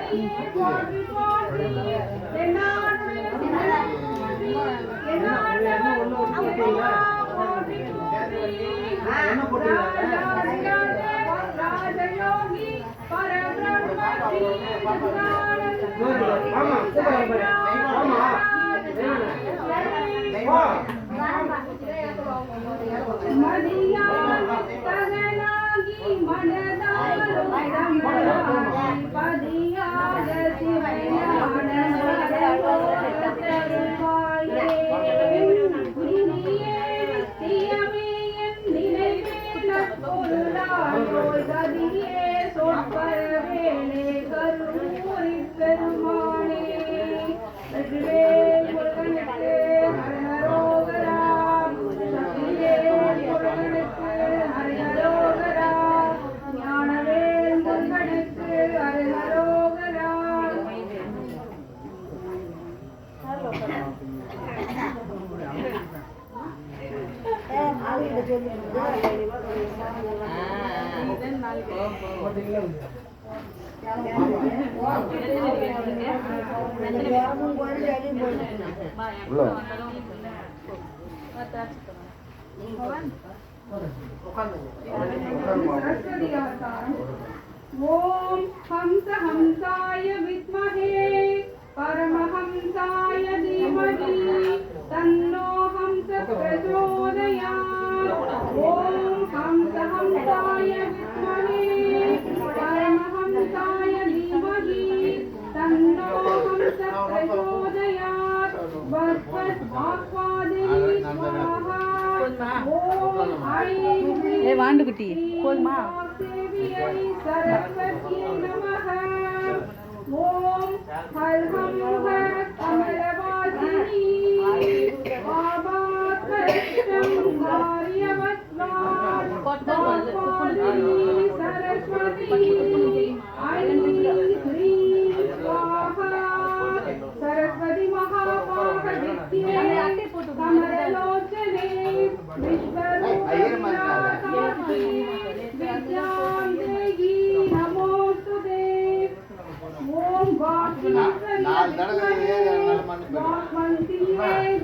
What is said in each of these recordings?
ओम हंस हंसाय विद्महे परमहंसाय धीमहि तन्नो हंस प्रचोदयात्। ओम हंस हंसाय विद्महे परमहंसाय धीमहि तन्नो हंस प्रचोदयात्। वस्वत् आस्वादये स्वाहा। ओम ऐं वांडुकुटी कोलमा सरस्वती नमः। ओम हर हम हर कमलवासिनी आवात्कर्षं कार्यवत्वात् सरस्वती ऐं ह्रीं स्वाहा। सरस्वती महापाहविद्ये कमललोचने विश्वरूपविरासाति विद्यां देहि नमोस्तुते। ओम वाक्मन्त्रिये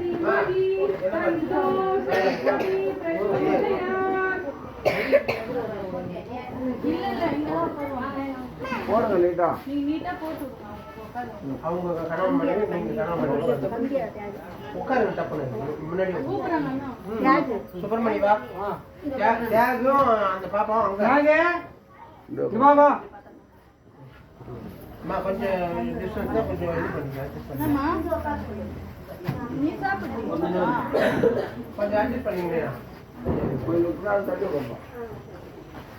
धीमहि तन्नो सरस्वती प्रचोदयात्। போடுங்க லைட்டா நீ நீட்டா போட்டு அவங்க கணவன் மனைவி நீங்க கணவன் மனைவி உட்காருங்க தப்புன்னு முன்னாடி சுப்பிரமணி வா தியாகும் அந்த பாப்பாவும் அங்க வாங்க அம்மா கொஞ்சம் டிஸ்டன்ஸ் தான் கொஞ்சம் இது பண்ணுங்க கொஞ்சம் அட்ஜஸ்ட் பண்ணிங்க தட்டி போப்பா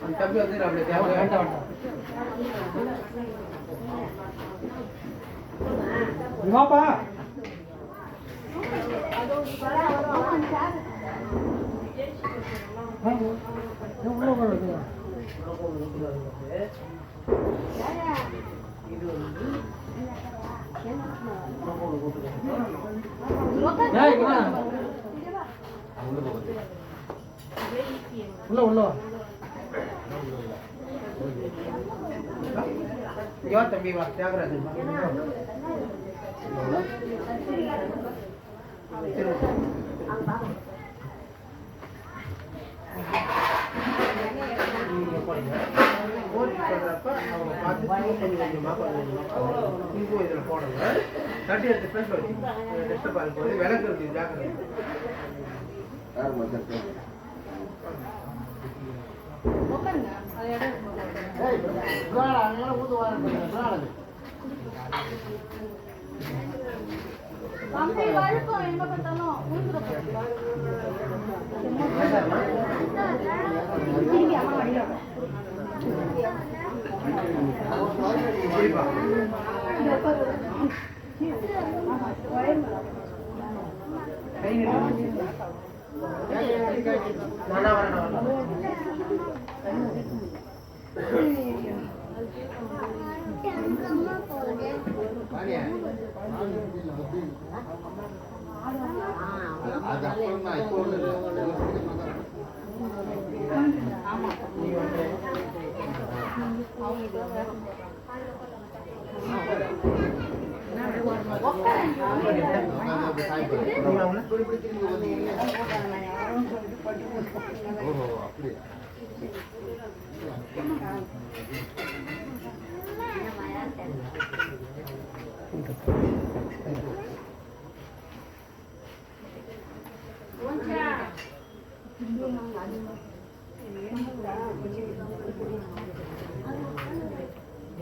அந்த தம்பி வந்து நம்மளுக்கு வேண்டாம் வாப்பா உள்ள யோ தம்பி வா தியாகராஜன் அவங்க பார்த்து குங்குமம் இதில் போடுங்க தட்டி எடுத்து ஃப்ரெண்ட்ல வச்சுங்க டிஸ்டர்ப் ஆகும் போது விளக்கு இருக்கு ஜாக்கிரதை நானா வரணும்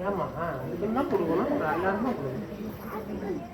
ஏமா இதுக்கு தான் கொடுக்கணும், எல்லாருமே கொடுக்கணும்.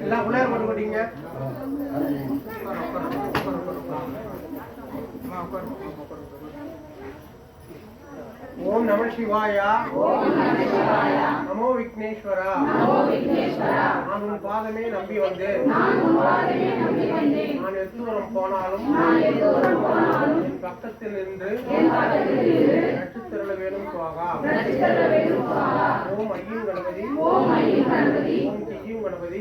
எல்லாம் உள்ளார போட்டு போட்டீங்க. ஓம் நம சிவாயா. நமோ விக்னேஸ்வரா. நான் உன் பாதமே நம்பி வந்தேன். நான் எத்தூரம் போனாலும் என் பக்கத்தில் நின்று நட்சத்திரள வேணும் சுவாகா. ஓம் ஐயும் கணபதி. ஓம் கியும் கணபதி.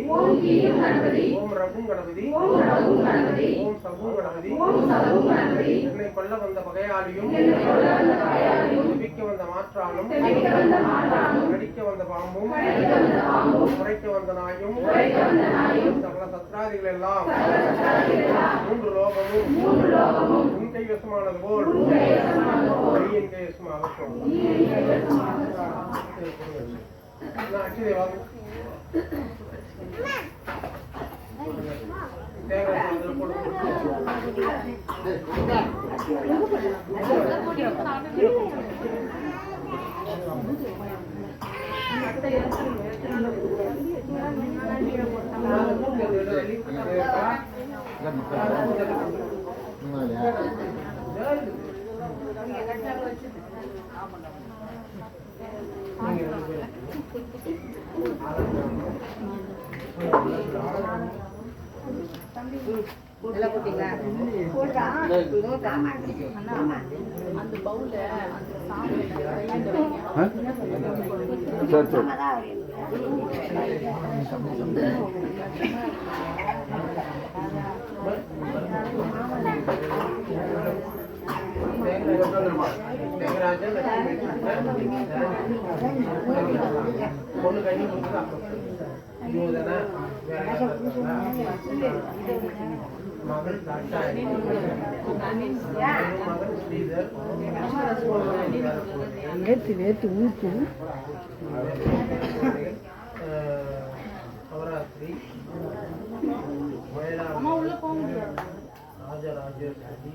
ஓம் ரகும் கணபதி. ஓம் சகும் கணபதி. என்னை கொல்ல வந்த பகையாளியும் ஜபிக்க வந்த மாற்றாலும் கடிக்க வந்த பாம்பும் குறைக்க வந்த நாயும் சகல சத்ராதிகள் எல்லாம் மூன்று லோகமும் உன் கைவசமானது போல் என் கைவசமாகட்டும். அந்த பவுல பொண்ணு கண்ணி மகள் மகன் ஸ்ரீதர் நவராத்திரி ராஜராஜேஸ்வரி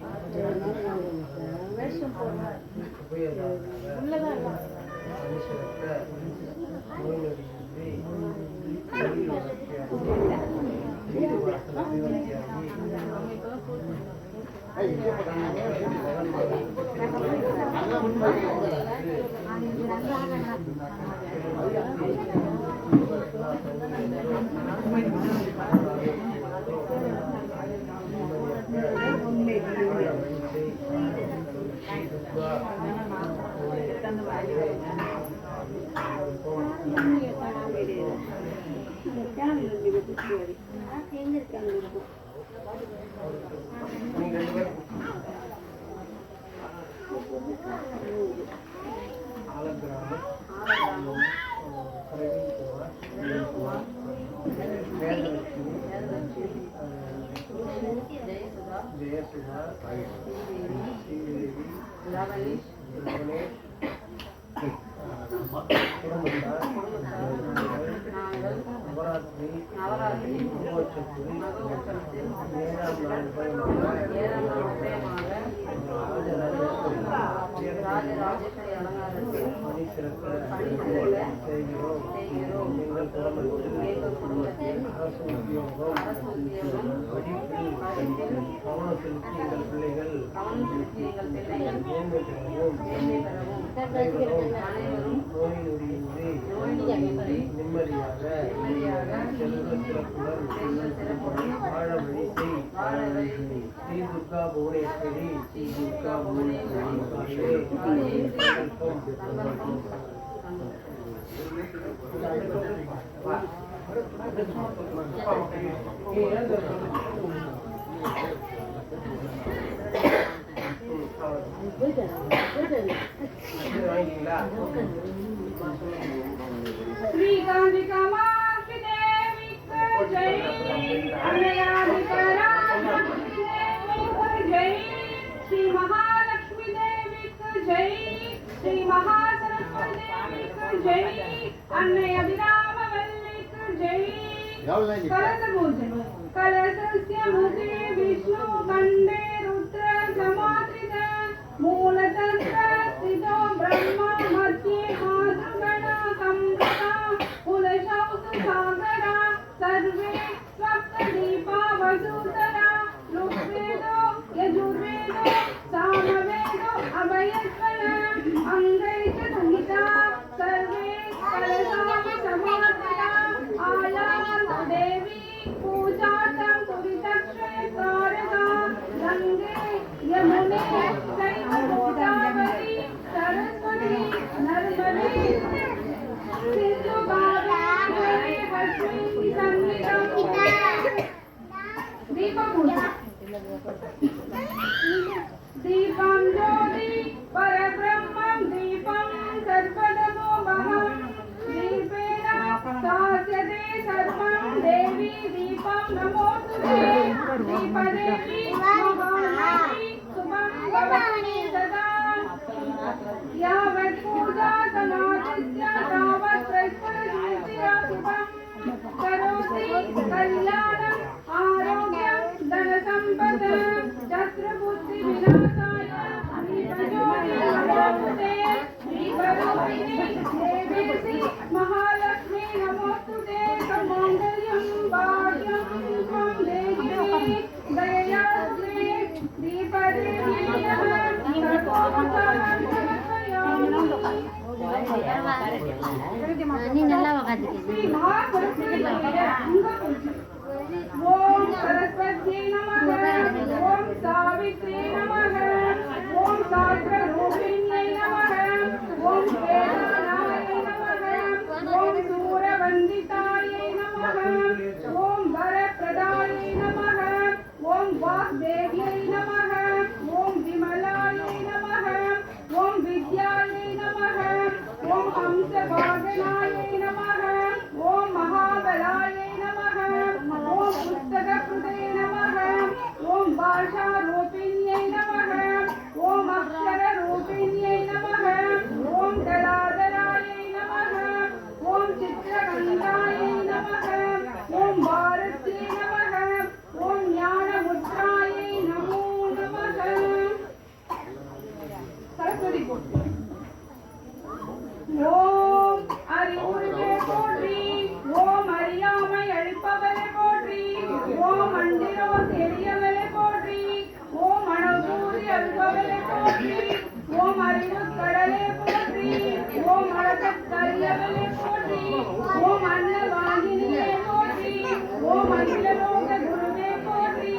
ராஜராஜேஸ்வரி அலங்கார பணி சிறக்க செய்கிறோம். எங்கள் குடும்பத்தில் அரசு உத்தியோகம் படிப்பில் கவனம் செலுத்தி எங்கள் பிள்ளைகள் மேன்மை பெறவும் நோய் நொடியின்றி நிம்மதியாக செல்வ சிறப்புடன் வாழ வழி செய். ஸ்ரீ துர்கா புவனேஸ்வரி, ஸ்ரீ துர்கா புவனேஸ்வரி श्री कांजिका माँ की देवी को जय, अनयामिका राधा की देवी को जय, श्री महालक्ष्मी देवी को जय, श्री महासरस्वती देवी को जय, अन्नय अभिराम वल्ली को जय। कलश पूजन कलशस्य मुखे विष्णु कंडे रुद्र समाश्रित मूलतः स्थितो ब्रह्मा मध्ये मातृगणा संवृता कुलशौतसागरा सर्वे सप्तदीपा वसुधरा ऋग्वेदो यजुर्वेदो सामवेदो अभयस्वन अङ्गैः संहिता सर्वे कलशाः समाधिता आयान्तु देवी पूजार्थं कुरुतक्षेत्रकारका गङ्गे यमुने चैव गोदावरी सरस्वती नर्मदे सिन्धु कावेरी अस्मिन् सन्निधौ। दीपपूजा दीपं ज्योति परब्रह्मं दीपं सर्वतमो महं दीपेन सास्यते सर्वं देवी दीपं नमोस्तुते दीपदेवी महादेवी शुभं भवति सदा यावत् पूजा समाधिस्य तावत् प्रश्नस्य शुभं करोति कल्याणम् आरोग्यं धनसम्पदं शत्रुबुद्धिविनाशाय दीपज्योतिर्नमोस्तुते दीपरूपिणी देवेति महालक्ष्मी नमोस्तुते सर्वमङ्गलं भाग्यं त्वं देहि दययास्ते दीपदेवी நீ நல்லா உக்காந்துக்க ओम सरस्वती नमः ओम सावित्री नमः ओम शास्त्ररूपिण्यै नमः ओम वेदानाय नमः ओम सूरवन्दितायै नमः ओम वरप्रदायै नमः ओम वाग्देव्यै नमः ओम विमलायै नमः ओम विद्यायै नमः ओम हंसवाहनायै नमः ओम महाबलायै नमः ओम पुस्तककृते नमः ओम भाषारूपिण्यै नमः ओम अक्षररूपिण्यै नमः ओम कलाधरायै नमः ओम चित्रगन्धायै नमः ओम भारत्यै नमः ओम ज्ञानमुद्रायै नमो नमः। सरस्वती ஓம் அறிவுறுவே போற்றி ஓம் அறியாமை அழிப்பவரை போற்றி ஓம் அண்டிரோ தெரியவரை போற்றி ஓம் அணுகூறி அல்பவரை போற்றி ஓம் அறிவு கடலே போற்றி ஓம் அழகற்கரியவரை போற்றி ஓம் அன்னவாகினியே போற்றி ஓம் அகிலலோக குருவே போற்றி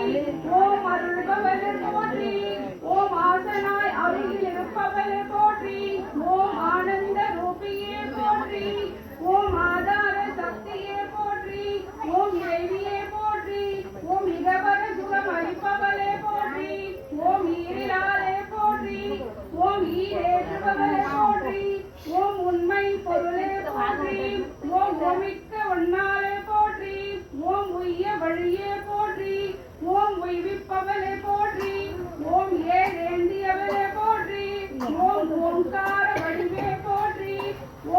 ஓம் அருள்பவரை போற்றி ஓம் ஆசனாய் அருகில் இருப்பவரை போற்றி ஓம் ஆனந்த ரூபியே போற்றி ஓம் ஆதார சக்தியே போற்றி ஓம் இறைவியே போற்றி ஓம் இகவர சுகம் அளிப்பவளே போற்றி ஓம் ஈரிலாலே போற்றி ஓம் ஈரேற்றுபவளே போற்றி ஓம் உண்மை பொருளே போற்றி ஓம் ஒமிக்க ஒன்னாலே போற்றி ஓம் உய்ய வழியே போற்றி ஓம் உய்விப்பவளே போற்றி ஓம் ஏந்தியவளே போற்றி ஓம் ஓங்கார வடிவே போற்றி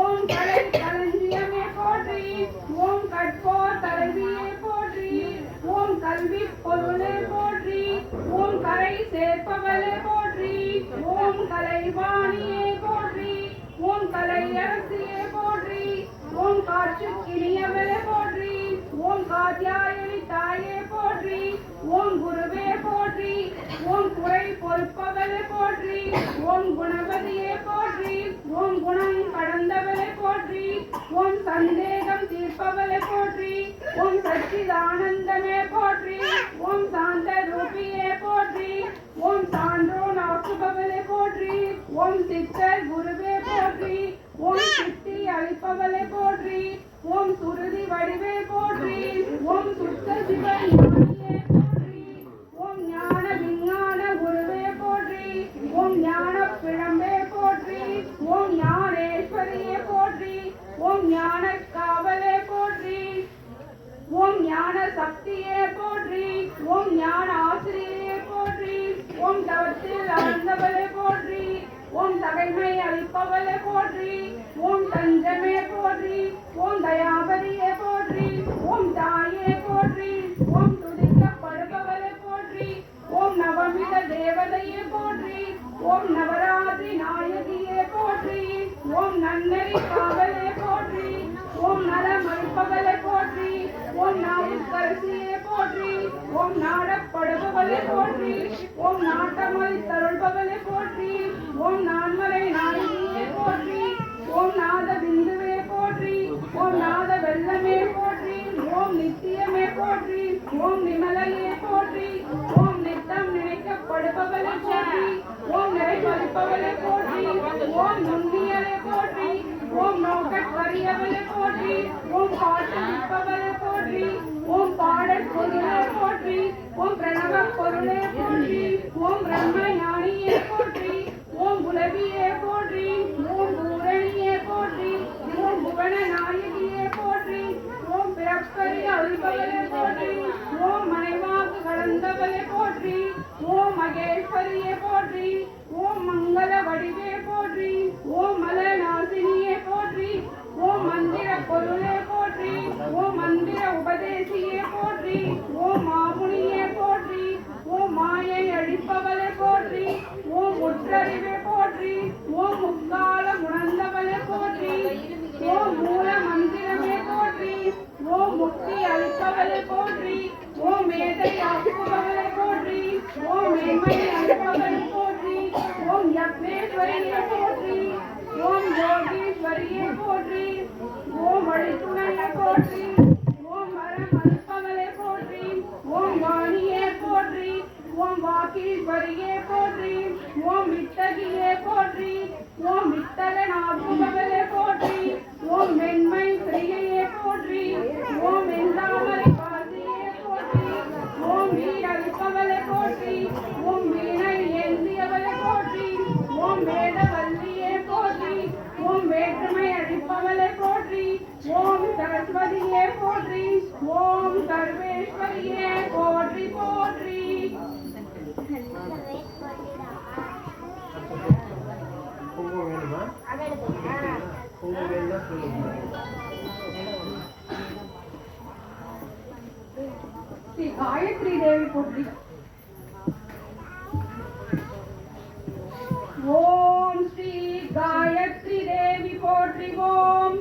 ஓம் கலை களஞ்சியமே போற்றி ஓம் கற்போர் தலைவியே போற்றி ஓம் கல்வி பொருளே போற்றி ஓம் கரை சேர்ப்பவளே போற்றி ஓம் கலைவாணியே போற்றி கலை அரசியே போற்றி. ஓம் காட்சிக்கினியவளே போற்றி. ஓம் காத்யாயனி தாயே போற்றி. ஓம் குருவே போற்றி. ஓம் குறை பொறுப்பவளே போற்றி. ஓம் குணவதியே போற்றி. ஓம் குணம் கடந்தவளே போற்றி. ஓம் சந்தேகம் தீர்ப்பவளே போற்றி. ஓம் சச்சிதானந்தமே போற்றி. ஓம் சாந்த ரூபியே போற்றி. ஓம் சான்றோன் ஆக்குபவளே போற்றி. ஓம் சித்தர் குருவே போற்றி. ஓம் சித்தி அளிப்பவளே போற்றி. ஓம் சுருதி வடிவே போற்றி. ஓம் சுத்த சிவ ஞானியே போற்றி. ஓம் ஞான விஞ்ஞான குருவே போற்றி. ஓம் ஞான பிழம்பே போற்றி. ஓம் ஞானேஸ்வரியே போற்றி. ஓம் ஞான காவலே போற்றி. ஓம் ஞான சக்தியே போற்றி. ஓம் ஞான ஆசிரியே போற்றி. ஓம் தவத்தில் அமர்ந்தவளே போற்றி. ஓம் தகைமை அளிப்பவளே போற்றி. ஓம் தஞ்சமே போற்றி. ஓம் தயாபதியே போற்றி. ஓம் தாயே போற்றி. ஓம் துதிக்கப்படுபவளே போற்றி. ஓம் நவமித தேவதையே போற்றி. ஓம் நவராத்திரி நாயகியே போற்றி. ஓம் நன்னறி காவலே போற்றி. ஓம் நலமளிப்பவளே போற்றி. ஓம் நாவுக்கரசியே போற்றி. ஓம் நாடப்படுபவளே போற்றி. ஓம் நாட்டமளி தருள்பவளே போற்றி. ஓம் நான்மலை நாயகியே போற்றி. ஓம் நாத பிந்துவே போற்றி. ஓம் நாத வெள்ளமே போற்றி. ஓம் நித்தியமே போற்றி. ஓம் நிமலையே போற்றி. ஓம் நித்தம் நினைக்கப்படுபவளே போற்றி. ஓம் நிறைமளிப்பவளே போற்றி. ஓம் நுண்ணியலே போற்றி. ஓம் நோக்கற்கரியவளே போற்றி. ஓம் பாட்டு நிற்பவளே போற்றி. ஓம் பாடற் பொருளே போற்றி. ஓம் பிரணவ பொருளே போற்றி. ஓம் பிரம்ம ஞானியே போற்றி. ஓம் புலவியே போற்றி. ஓம் பூரணியே போற்றி. ஓம் புவன நாயகியே போற்றி. ஓம் பிறப்பறி அருள்பவளே போற்றி. ஓம் மனைவாக்கு கடந்தவளே போற்றி. ஓம் மகேஸ்வரியே போற்றி. ஓம் மங்கள வடிவே போற்றி. ஓம் மல நாசினியே போற்றி. ஓம் மந்திர பொருளே போற்றி. ஓம் மந்திர உபதேசியே போற்றி. ஓம் மாமுனியே போற்றி. ஓம் மாயை அழிப்பவளே போற்றி. ஓம் முற்றறிவே போற்றி. ஓம் முக்கால உணர்ந்தவளே போற்றி. ஓம் மூல மந்திரமே போற்றி. ஓம் முக்தி அளிப்பவளே போற்றி. ஓம் மேதை ஆக்குபவளே போற்றி. ஓம் மேன்மை அளிப்பவளே போற்றி. ஓம் யக்னேஸ்வரியே போற்றி. ஓம் யோகீஸ்வரியே போற்றி. ஓம் வழித்துணையே போற்றி. ஓம் வரம் அளிப்பவளே போற்றி. ஓம் வாணியே போற்றி. ஓம் வாக்கீஸ்வரியே போற்றி. ஓம் வித்தகியே போற்றி. ஓம் வித்தலன் ஆக்குபவளே போற்றி. ஓம் மென்மை ஸ்ரீயே போற்றி. ஓம் வெந்தாமரை பாசியே போற்றி. ஓம் வீரளிப்பவளே போற்றி. ஓம் வீணை ஏந்தியவளே போற்றி. ஓம் வேதவல்லியே போற்றி. ஓம் வேற்றுமை அளிப்பவளே போற்றி. ஓம் சரஸ்வதியே போற்றி. ஓம் சர்வேஸ்வரியே போற்றி போற்றி. குங்குமம் வேணுமா? குங்குமம் வேணுமா சொல்லுங்க. ஸ்ரீ காயத்ரி தேவி போற்றி. ஓம் ஸ்ரீ காயத்ரி தேவி போற்றி. ஓம்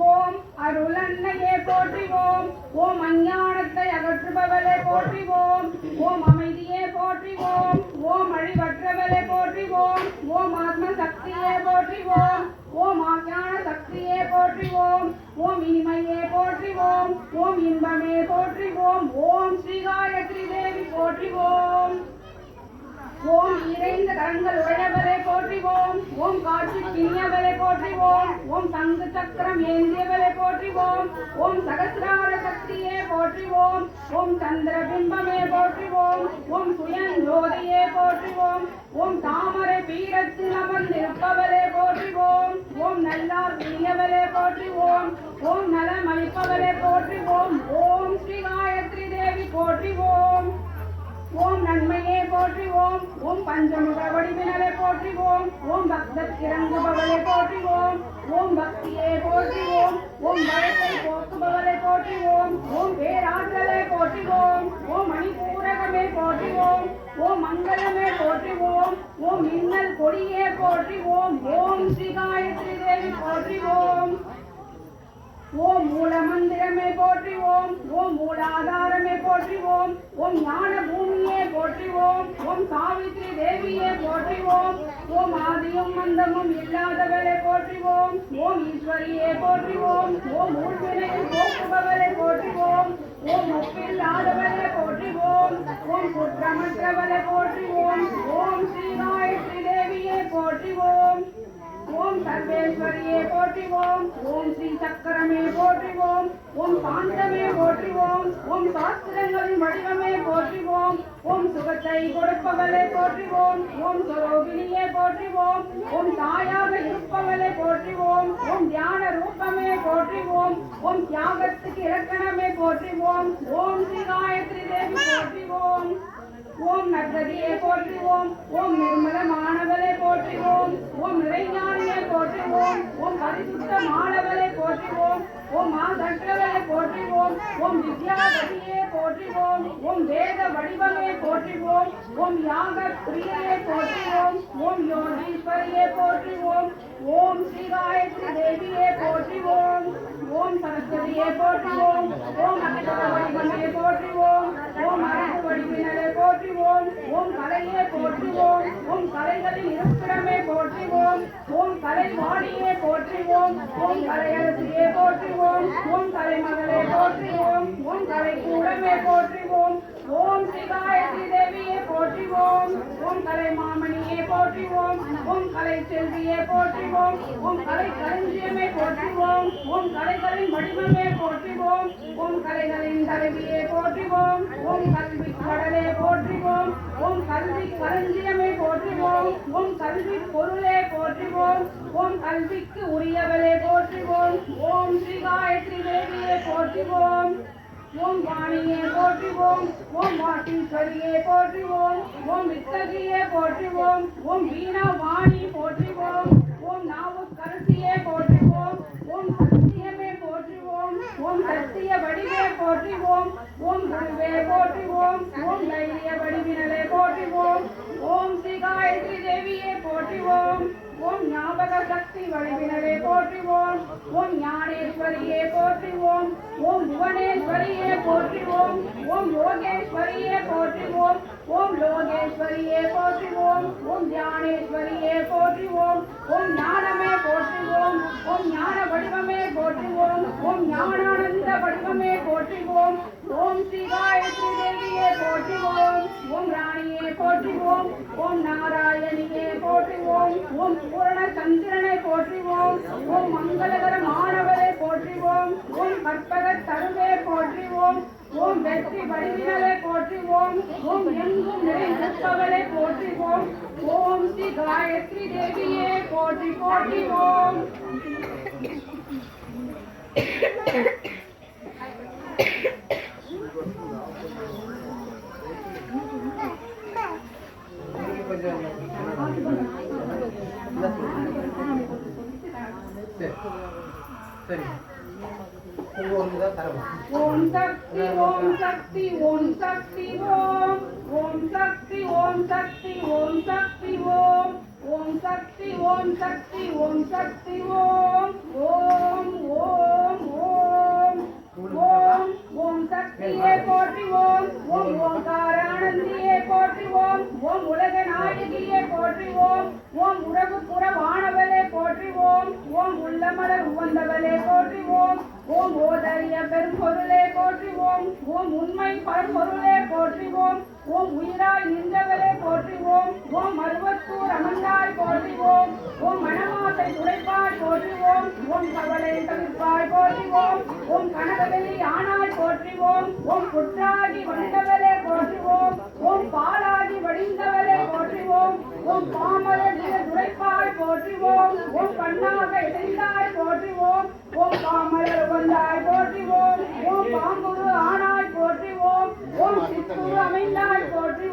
ஓம் அருளன்னையே போற்றி. ஓம் ஓம் அஞ்ஞானத்தை அகற்றுபவளே போற்றி. ஓம் ஓம் அமைதியே போற்றி. ஓம் ஓம் அழிவற்றவளே போற்றி. ஓம் ஓம் ஆத்ம சக்தியே போற்றி. ஓம் ஓம் ஆஞான சக்தியே போற்றி. ஓம் ஓம் இனிமையே போற்றி. ஓம் ஓம் இன்பமே போற்றி. ஓம் ஓம் ஸ்ரீ காயத்ரி தேவி போற்றி. ஓம் ஓம் இறைந்த கரங்கள் உடையவளே போற்றி. ஓம் ஓம் காட்சி கிணியவளே போற்றி. ஓம் ஓம் சங்கு சக்கரம் ஏந்தியவளே போற்றி. ஓம் ஓம் சகசிரார சக்தியே போற்றி. ஓம் ஓம் சந்திர பிம்பமே போற்றி. ஓம் ஓம் சுயஞ்சோதியே போற்றி. ஓம் ஓம் தாமரை பீடத்தில் அமர்ந்திருப்பவளே போற்றி. ஓம் ஓம் நல்லார் கிணியவளே போற்றி. ஓம் ஓம் நலமளிப்பவளே போற்றி. ஓம் ஓம் ஸ்ரீ காயத்ரி தேவி போற்றி. ஓம் ஓம் நன்மையே போற்றுவோம் ஓம் பஞ்சமுக வடிவினரை போற்றுவோம் ஓம் பக்தர் இறங்குபவரை போற்றுவோம் ஓம் பக்தியே போற்றுவோம் ஓம் பயத்தை போக்குபவரை போற்றுவோம் ஓம் பேராற்றலை போற்றுவோம் ஓம் மணிபூரகமே போற்றுவோம் ஓம் மங்களமே போற்றுவோம் ஓம் மின்னல் கொடியே போற்றுவோம் ஓம் ஸ்ரீ காயத்ரி தேவி போற்றுவோம் ஓம் மூல மந்திரமே போற்றுவோம் ஓம் மூலாதாரமே போற்றுவோம் ஓம் ஞான பூமியே போற்றுவோம் ஓம் சாவித்ரி தேவியே போற்றுவோம் ஓம் ஆதியும் மந்தமும் இல்லாதவளை போற்றுவோம் ஓம் ஈஸ்வரியே போற்றுவோம் ஓம் ஊழ்வினையை போக்குபவரை போற்றுவோம் ஓம் ஒப்பில்லாதவளை போற்றுவோம் ஓம் குற்றமற்றவளை போற்றுவோம் ஓம் ஸ்ரீ காயத்ரி தேவியே போற்றுவோம் ஓம் சர்வேஸ்வரியே போற்றுவோம் ஓம் ஸ்ரீ சக்கரமே போற்றுவோம் ஓம் சாந்தமே போற்றுவோம் ஓம் சாஸ்திரங்களின் வடிவமே போற்றுவோம் ஓம் சுகத்தை கொடுப்பவளை போற்றுவோம் ஓம் சரோகிணியே போற்றுவோம் ஓம் தாயாக இருப்பவளை போற்றுவோம் ஓம் தியான ரூபமே போற்றுவோம் ஓம் தியாகத்துக்கு இலக்கணமே போற்றுவோம் ஓம் ஸ்ரீ காயத்ரி தேவி போற்றுவோம் ஓம் நர்ததியை போற்றுவோம் ஓம் நிர்மலமானவளை போற்றுவோம் ஓம் நிறைஞானியை போற்றுவோம் ஓம் பரிசுத்த மாணவளை போற்றுவோம் ஓம் மாதற்றவளை போற்றுவோம் ஓம் வித்யாபதியை போற்றுவோம் ஓம் வேத வடிவமே போற்றுவோம் ஓம் யாக பிரியை போற்றுவோம் ஓம் யோகீஸ்வரியை போற்றுவோம் ஓம் ஸ்ரீ காயத்ரி தேவியை போற்றுவோம் ஓம் சரஸ்வதியை போற்றுவோம் ஓம் அக்ஷர வடிவமே போற்றுவோம் ஓம் அரசு வடிவினரை போற்றுவோம் ஓம் கலையை போற்றுவோம் ஓம் கலைகளின் இருப்பிடமே போற்றுவோம் ஓம் கலைவாடியை போற்றுவோம் ஓம் கலையரசியை போற்றுவோம் ஓம் கலைமகளை போற்றுவோம் ஓம் கலைக்கூடமே போற்றுவோம் ஓம் ஸ்ரீ காயத்ரி தேவியை போற்றுவோம் ஓம் கலை மாமணியை போற்றுவோம் ஓம் கலை செல்வியை போற்றுவோம் ஓம் கலை களஞ்சியமே போற்றுவோம் ஓம் கலைகளின் வடிவமே போற்றுவோம் ஓம் கலைகளின் தலைவியை போற்றுவோம் ஓம் கல்வி கடலை போற்றுவோம் ஓம் கல்வி களஞ்சியமே போற்றுவோம் ஓம் கல்வி பொருளை போற்றுவோம் ஓம் கல்விக்கு உரியவளை போற்றுவோம் ஓம் ஸ்ரீ காயத்ரி தேவியை போற்றுவோம் ஓம் வாணியை போற்றுவோம் ஓம் வாட்டீஸ்வரியை போற்றுவோம் ஓம் வித்தகியை போற்றுவோம் ஓம் வீணா வாணி போற்றுவோம் ஓம் நாவுக்கரசியை போற்றுவோம் ஓம் சத்தியமே போற்றுவோம் ஓம் சத்திய வடிவே போற்றுவோம் ஓம் குருவே போற்றுவோம் ஓம் தைரிய வடிவினலை போற்றுவோம் ஓம் ஸ்ரீ காயத்ரி தேவியை போற்றுவோம் ஓம் ஞாபக சக்தி வடிவினரை போற்றுவோம் ஓம் ஞானேஸ்வரியை போற்றுவோம் ஓம் புவனேஸ்வரியை போற்றுவோம் ஓம் யோகேஸ்வரியை போற்றுவோம் ஓம் லோகேஸ்வரியை போற்றுவோம் ஓம் ஞானேஸ்வரியை போற்றுவோம் ஓம் ஞானமே போற்றுவோம் ஓம் ஞான வடிவமே போற்றுவோம் ஓம் ஞானானந்த வடிவமே போற்றுவோம் ஓம் ஸ்ரீ காயத்ரி தேவியை போற்றுவோம் ஓம் ராணியை போற்றுவோம் ஓம் நாராயணியை போற்றுவோம் ஓம் பூரண சந்திரனை போற்றுவோம் ஓம் மங்களகர மாணவரை போற்றுவோம் ஓம் கற்பக தருவே போற்றுவோம் ஓம் வெற்றி வடிவினரை போற்றுவோம் ஓம் எங்கும் நிறைந்திருப்பவரை போற்றுவோம் ஓம் ஸ்ரீ காயத்ரி தேவியே போற்றி போற்றுவோம் சரி ஒவ்வொரு தரமா ஓம் சக்தி ஓம் சக்தி ஓம் சக்தி ஓம் ஓம் சக்தி ஓம் சக்தி ஓம் சக்தி ஓம் ஓம் சக்தி ஓம் சக்தி ஓம் சக்தி ஓம் ஓம் ஓம் ஓம் ஓம் ஓம் சக்தியே போற்றுவோம் ஓம் ஓங்காரானந்தியே போற்றுவோம் ஓம் உலக நாயகியே போற்றுவோம் ஓம் உறவு புறவானவளே போற்றுவோம் ஓம் உள்ளமலர் உவந்தவளே போற்றுவோம் ஓம் ஓதரிய பெரும்பொருளே போற்றுவோம் ஓம் உண்மை பரம்பொருளே போற்றுவோம் ஓம் உயிராய் நின்றவளே போற்றுவோம் ஓம் மருவத்தூர் அமர்ந்தாய் போற்றுவோம் ஓம் மணமாசை துடைப்பாய் போற்றுவோம் ஓம் கவலை தவிர்ப்பாய் போற்றுவோம் ஓம் கனகவெளி ஆனாய் போற்றுவோம் ஓம் புற்றாகி வந்தவளே போற்றுவோம் ஓம் பாலாகி வடிந்தவளே போற்றுவோம் ஓம் பாமர துடைப்பாய் போற்றுவோம் ஓம் கண்ணாக இணைந்தாய் போற்றுவோம் ஓம் பாமலர் வந்தாய் போற்றுவோம் ஓம் பாம்புரு ஆனாய் போற்றுவோம் ஓம் சித்தூர் அமைந்தாய் போற்றுவோம்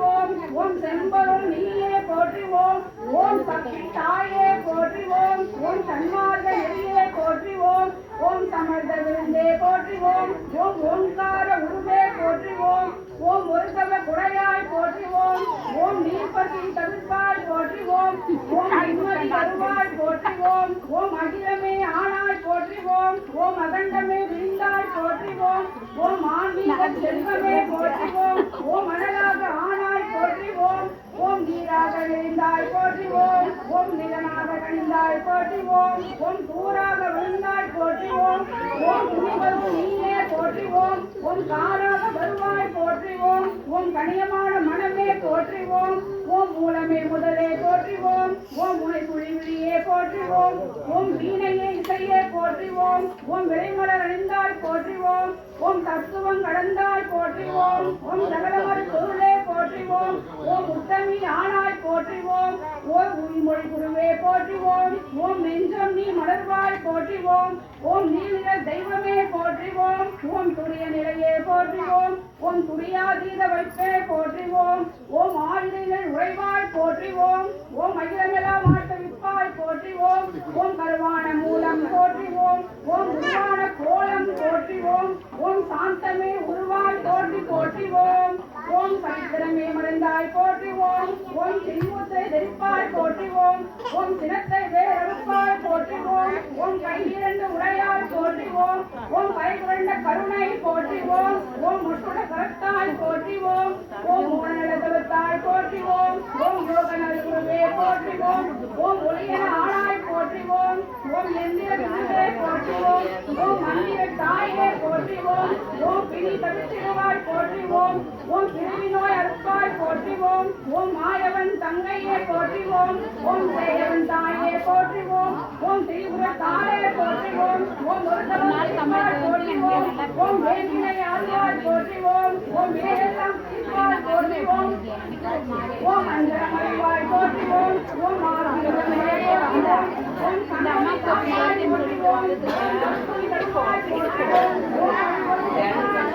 செம்பொருள் நீயே போற்றுவோம் ஓம் சக்தி தாயே போற்றுவோம் ஓம் சன்மார்க்க நெறியே போற்றுவோம் ஓம் சமர்த்த விருந்தே போற்றுவோம் ஓம் ஓங்கார உருவே போற்றுவோம் ஓம் ஒருசவ குடையாய் போற்றுவோம் ஓம் நீர்பதி தவிர்ப்பாய் போற்றுவோம் ஓம் நிம்மதி வருவாய் போற்றுவோம் ஓம் அகிலமே ஆனாய் போற்றுவோம் ஓம் அகண்டமே விரிந்தாய் போற்றுவோம் ஓம் ஆன்மீக செல்வமே போற்றுவோம் ஓம் அனலாக ஆனாய் போற்றுவோம் ஓம் நீராக விரிந்தாய் போற்றுவோம் ஓம் நிலனாக கணிந்தாய் போற்றுவோம் ஓம் தூராக விழுந்தாய் போற்றுவோம் ஓம் துணிவரும் நீயே போற்றுவோம் ஓம் காராக வருவாய் போற்றுவோம் ஓம் கணியமான மனமே போற்றுவோம் ஓம் மூலமே முதலே போற்றுவோம் ஓம் முனை சுழிவிழியே போற்றுவோம் ஓம் வீணையே இசையே போற்றுவோம் ஓம் விளைமலர் அணிந்தாய் போற்றுவோம் ஓம் தத்துவம் கடந்தாய் போற்றுவோம் ஓம் சகலமர் பொருளே போற்றுவோம் ஓம் உத்தமி ஆனாய் போற்றுவோம் ஓம் உயிர்மொழி குருவே போற்றுவோம் ஓம் நெஞ்சம் நீ மலர்வாய் போற்றுவோம் ஓம் நீல தெய்வமே போற்றுவோம் ஓம் துரிய நிலையே போற்றுவோம் ஓம் துரியாதீத வைப்பே போற்றுவோம் ஓம் ஆயுதங்கள் உறைவாய் போற்றுவோம் ஓம் அகிலமெல்லாம் ஆட்டவிப்பாய் போற்றுவோம் ஓம் கருவான மூலம் போற்றுவோம் ஓம் உருவான கோலம் போற்றுவோம் ஓம் சாந்தமே உருவாய் தோன்றி போற்றுவோம் ஓம் சரித்திரமே மறைந்தாய் போற்றுவோம் ஓம் சின்முத்தை தெரிப்பாய் போற்றுவோம் ஓம் சினத்தை வேறறுப்பாய் போற்றுவோம் ஓம் கையிரண்டு உடையாய் போற்றுவோம் ஓம் கைகுரண்ட கருணை போற்றுவோம் ஓம் முட்டுட கரத்தாய் போற்றுவோம் ஓம் மூலநலத்தாய் போற்றுவோம் ஓம் யோகநல குருவே போற்றுவோம் ஓம் ஒளியன ஆனாய் போற்றுவோம் ஓம் எந்திர விருந்தே போற்றுவோம் ஓம் மந்திர தாயே போற்றுவோம் ஓம் பிணி தவிர்த்திடுவாய் போற்றுவோம் ஓம் பிரிவி நோய் அறுப்பாய் போற்றுவோம் ஓம் மாயவன் தங்கையே போற்றுவோம் ஓம் சேயவன் தாயே போற்றுவோம் ஓம் திரிபுர தாயே போற்றுவோம் ஓம் ஒருத்தவன் போற்றுவோம் ஓம் வேதினை ஆழ்வாய் போற்றுவோம் ஓம் வேதெல்லாம் தீர்ப்பாய் போற்றுவோம் ஓம் அஞ்சரமறிவாய் போற்றுவோம் ஓம் ஆரோக்கியமே போற்றுவோம் ஓம் சந்தமா காப்பாய் போற்றுவோம் ஓம் கஸ்தூரி தடுப்பாய் போற்றுவோம் ஓம்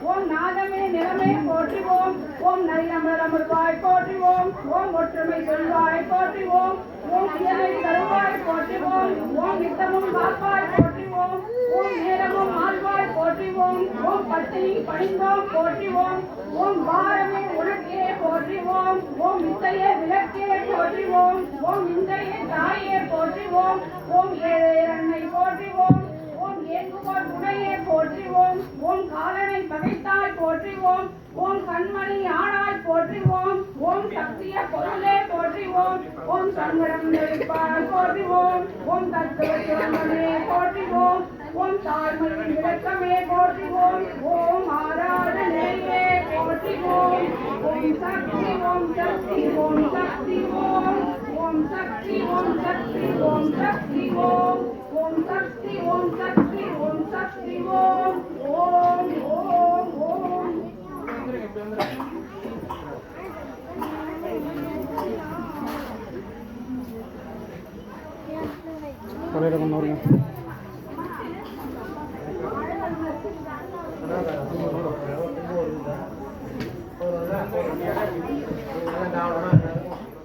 ஓம் நாதமே நிலமே போற்றுவோம் ஓம் நரிநமரமர்வாய் போற்றுவோம் ஓம் ஒற்றுமை சொல்வாய் போற்றுவோம் ஓம் இயலை தருவாய் போற்றுவோம் ஓம் நித்தமும் காப்பாய் போற்றுவோம் ஓம் நேரமும் ஆழ்வாய் போற்றுவோம் ஓம் பத்தினி பணிந்தோம் போற்றுவோம் ஓம் பாரமே உனக்கே போற்றுவோம் ஓம் வித்தையே விளக்கே போற்றுவோம் ஓம் இந்தையே தாயே போற்றுவோம் ஓம் ஏழை அன்னை போற்றுவோம் ஓம் ஏங்குவோர் துணையே போற்றுவோம் ஓம் காலனை பகைத்தாய் போற்றுவோம் ஓம் கண்மணி ஆனாய் போற்றுவோம் ஓம் சக்திய பொருளே போற்றுவோம் ஓம் சங்கடம் நெருப்பாய் போற்றுவோம் ஓம் தத்துவமே போற்றுவோம் ஓம் தாழ்மையின் விளக்கமே போற்றுவோம் ஓம் ஆராதனையே போற்றுவோம் ஓம் சக்தி ஓம் சக்தி ஓம் சக்தி ஓம் ஓம் சக்தி ஓம் சக்தி ஓம் சக்தி ஓம் ஓம் சக்தி ஓம் சக்தி ஓம் சக்தி ஓம் ஓம் ஓம் ஓம்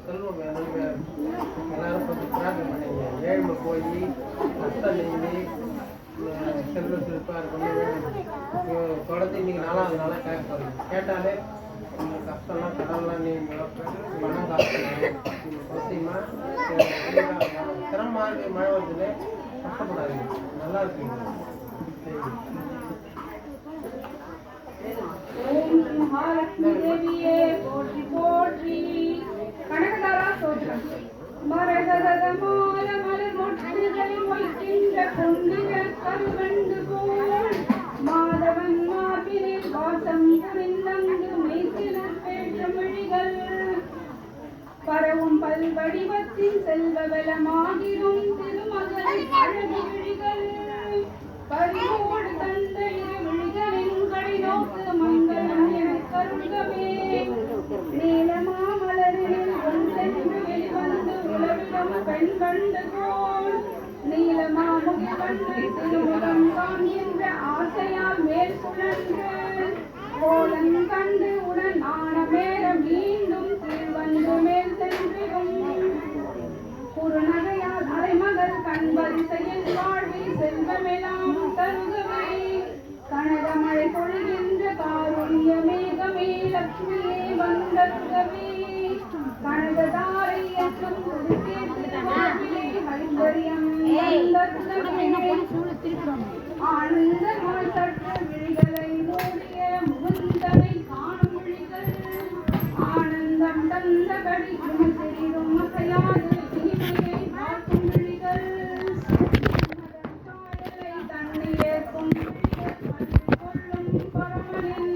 செல்வம் எல்லாரும் கொஞ்சம் பிரார்த்தனை பண்ணீங்க ஏழ்மை போய் கஷ்டம் நீங்கி செல்வ செழிப்பாக இருக்கணும் தொடர்ந்து இன்னைக்கு 4வது நாளாக கேட்க போறீங்க கேட்டாலே உங்க கஷ்டம்லாம் கடன்லாம் நீங்களும் பணம் காசு அவசியமா சிரமமாக இருக்கு மழை வருதுல கஷ்டப்படாதீங்க நல்லா இருக்கீங்க ஓம் மகாலட்சுமி தேவியே போற்றி போற்றி கனகதாரா ஸ்தோத்திரம் மரகதமால மலர் மொட்டுகளை மொய்க்கின்ற பொன்னிகள் கருவண்டு போல் மாதவன் மார்பினில் வாசம் புரிந்தங்கு மெய்சில பேச்சமிழிகள் பரவும் பல் வடிவத்தின் செல்வவளமாகிடும் திருமகளின் அழகு விழிகள் பறிவோடு தந்த இரு விழிகளின் கடை நோக்கு மங்களம் எனக் கருள்கவே நீலமாமலரில் ஒன் சென்று வெளிவந்து உலவிடம் பெண் கண்டு போல் நீலமாமுகி கண்ணை திருமுகம் காண்கின்ற ஆசையால் மேல் சுழன்று கோலம் கண்டு உடன் ஆனமேற மீண்டும் திருவந்து மேல் சென்றிடும் குறுநகையால் அரைமகள் கண்வரிசையில் வாழ்வில் செல்வமெல்லாம் தருகவே கனகமழை பொழிகின்ற காருண்ய மேகமே லட்சுமியே வந்தருகவே கனகதாரை என்னும் திருக்கேட்டு வாழ்விலே ஐஸ்வர்யம் வந்தருகவே ஆனந்தமாய் சற்று விழிகளை மூடிய முகுந்தனை காணும் விழிகள் ஆனந்தம் தந்தபடி சிறிதும் அசையாது தீமையை பார்க்கும் விழிகள் சாயலை தண்ணீரேற்கும் கொள்ளும் பரமனின்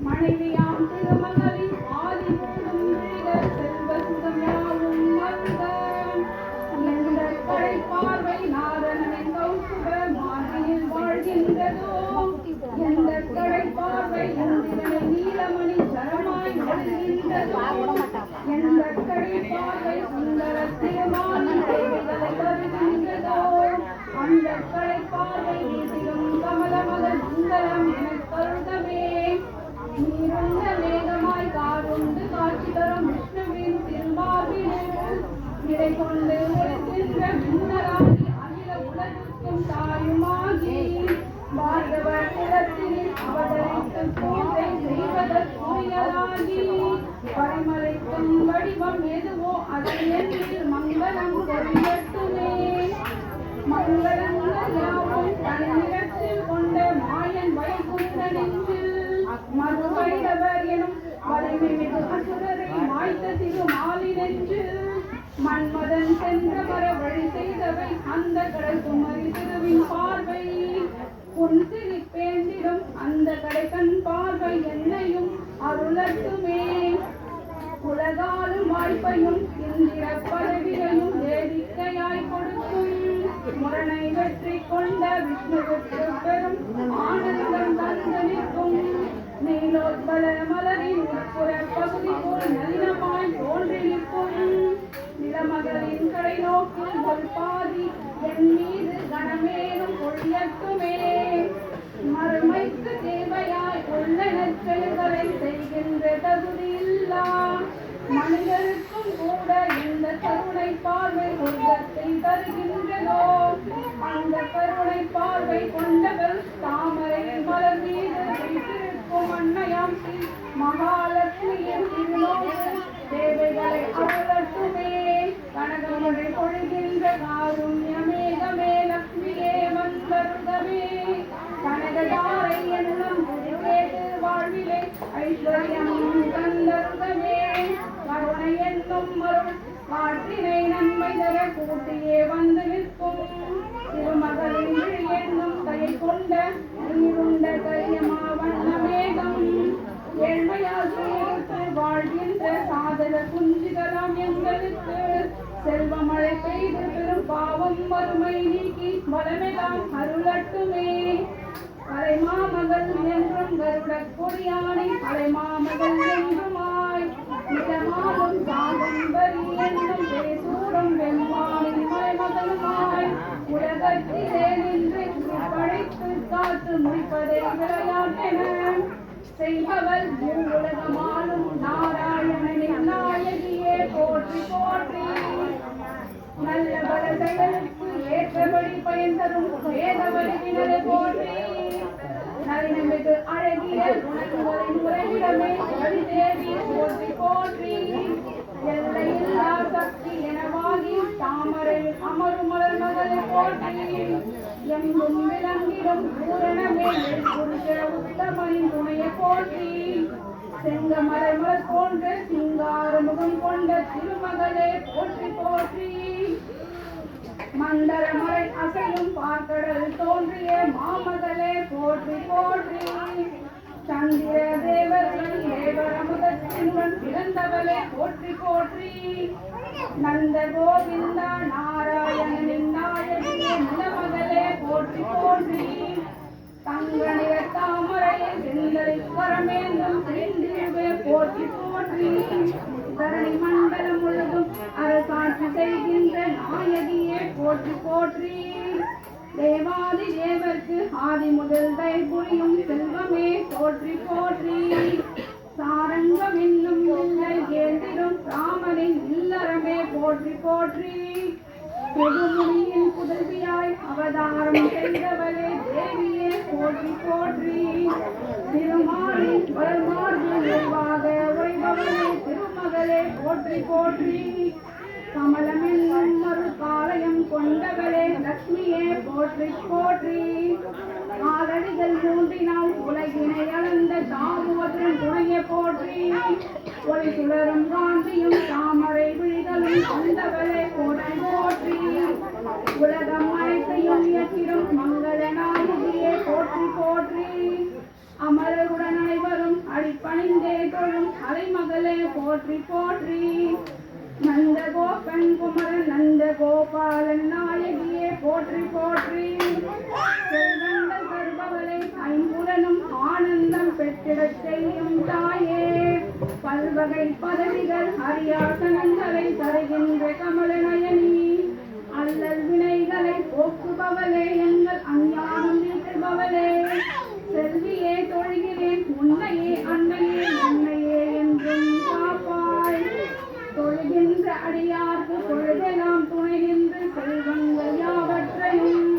மனைவியாம் திருமகளின் ஆதி மூடும் விழிகள் செல்வ சுகம் யாவும் மருக எந்த கடை பார்வை நாதனின் கௌசுக மார்பினில் வாழ்கின்றதோ எந்த கடை பார்வை இந்திரனை நீலமணி சரமாய் வாழ்கின்றதோ எந்த கடை பார்வை சுந்தர திருமாலின் தேவைகளை தருகின்றதோ அந்த கடை பார்வை வீசிலும் கமலமத மங்களம் எனக் கருதவே நீருண்ட மேகமாய் காருண்டு காட்சி தரும் விஷ்ணுவின் திருமார்பினில் நிலை கொண்டு ஒளிக்கின்ற மின்னலாகி அகில உலகுக்கும் தாயுமாகி பார்கவர் குலத்தினில் அவதரித்து பூஜை செய்வதற்குரியலாகி பரிமலைக்கும் வடிவம் எதுவோ அது எண்ணில் மங்களம் கொரியட்டுமே மங்களங்கள் யாவும் தன்னிடத்தில் கொண்ட மாயன் வைகுண்ட நெஞ்சில் மறுவைடவர் எனும் வலிமை மிகு அசுரரை மாய்த்த திருமாலி நெஞ்சில் மன்மதன் சென்ற வர வழி செய்தவை அந்த கடல் குமரி திருவின் பார்வை உன் சிரிப்பேந்திடும் அந்த கடைக்கண் பார்வை என்னையும் அருளட்டுமே உலகாலும் வாய்ப்பையும் இந்திர பதவியையும் வேடிக்கையாய் கொடுக்கும் முரணை வெற்றி கொண்ட விஷ்ணுவுக்கு பெரும் ஆனந்தம் தந்து நிற்கும் நீலோத்பல மலரின் உட்புற பகுதி போல் நளினமாய் தோன்றி நிற்கும் நிலமகளின் கடை நோக்கில் ஒரு பாதி என் மீது கணமேலும் பொழியட்டுமே மறுமைக்கு தேவையாய் உள்ள நற்செயல்களை செய்கின்ற தகுதி இல்லா மனிதருக்கும் கூட இந்த கருணை பார்வை சொர்க்கத்தை தருகின்றதோ அந்த கருணை பார்வை கொண்டவர் தாமரை மலர் மீது வைத்திருக்கும் அன்னையாம் ஸ்ரீ மகாலட்சுமியின் திருநோக்கு தேவைகளை அருளட்டுமே கனகமழை பொழிகின்ற காருண்ய மேகமே லட்சுமியே வந்தருகவே கனகதாரை என்னும் திருக்கேட்டு வாழ்விலே ஐஸ்வர்யம் தந்தருகவே கருணை என்னும் மருள் காற்றினை நன்மை தர கூட்டியே வந்து நிற்கும் திருமகளின் விழி என்னும் கை கொண்ட நீருண்ட கரியமா வண்ண மேகம் ஏழ்மையால் துயருற்று வாழ்கின்ற சாதக குஞ்சுகளாம் எங்களுக்கு செல்வமழை பெய்து பெரும் பாவம் வறுமை நீக்கி வளமெல்லாம் அருளட்டுமே கலைமாமகள் என்றும் கருட கொடியானை கலைமாமகள் என்றுமாய் நிலமாலும் சாகம்பரி என்னும் பேசூடும் வெம்மானின் மலைமகளுமாய் உலகத்திலே நின்று படைத்து காத்து முடிப்பதை விளையாட்டென செய்பவள் உலகமாலும் நாராயணனின் நாயகியே போற்றி போற்றி நல்ல பல செயலுக்கு ஏற்றபடி பயன் தரும் வேதவழிவினரை போற்றி நளினமிகு அழகிய குணங்களின் உறைவிடமே தேவி போற்றி போற்றி எல்லையில்லா சக்தி எனவாகி தாமரை அமரும் மலர் மகளை போற்றி எங்கும் விளங்கிடும் பூரணமே புருஷ உத்தமனின் துணையை போற்றி செங்கமலர் மலர் போன்ற சிங்கார முகம் கொண்ட திருமகளே போற்றி போற்றி மந்தரமலை அசையும் பார்க்கடல் தோன்றிய மாமகளே போற்றி போற்றி சந்திர தேவர்கள் தேவரமுதத்தின் கருணையுடன் பிறந்தவளே போற்றி போற்றி நந்த கோவிந்த நாராயணனின் நாயகியே நிலமகளே போற்றி போற்றி தங்க நிற தாமரையில் செந்தலை கரமேந்தும் செந்திருவே போற்றி போற்றி தரணி மண்டலம் முழுதும் அரசாட்சி செய்கின்ற நாயகியே போற்றி போற்றி தேவாதி தேவர்க்கு ஆதி முதல் தைபுரியும் செல்வமே போற்றி போற்றி சாரங்கம் என்னும் இல்லை ஏந்திடும் ராமனின் இல்லறமே போற்றி போற்றி பிரபுமுனியின் புதல்வியாய் அவதாரம் செய்தவளே தேவியே போற்றி போற்றி திருமாலின் வரமார்பு நிறைவாக வைபவனே திருமகளே போற்றி போற்றி கமலமென்னும் ஒரு காலயம் கொண்டவளே லட்சுமியே போற்றி போற்றி காலடிகள் மூன்றினால் உலகினை அளந்த தாமுவத்தின் துணையை போற்றி ஒளி சுழரும் காந்தியும் தாமரை விழிகளும் கொண்டவளே போற்றி போற்றி உலகம் அனைத்தையும் இயற்றிடும் மங்கள நாயகியே போற்றி போற்றி அமரருடன் அனைவரும் அடிப்பணிந்தே தொழும் அலைமகளே போற்றி போற்றி நந்த கோபன் குமரன் நந்த கோபாலன் நாயகியே போற்றி போற்றி செல்வங்கள் தருபவளை ஐம்புலனும் ஆனந்தம் பெற்றிடச் செய்யும் தாயே பல்வகை பதவிகள் அரியாசனங்களை தருகின்ற கமலநயனி அல்லல் வினைகளை போக்குபவளே எங்கள் அஞ்ஞானம் நீக்குபவளே செல்வியே தொழுகிறேன் உன்னையே அன்னையே என்னையே என்றும் காப்பாய் தொழுகின்ற அடியார்க்கு பொழுதெல்லாம் துணை நின்று செல்வங்கள் யாவற்றையும்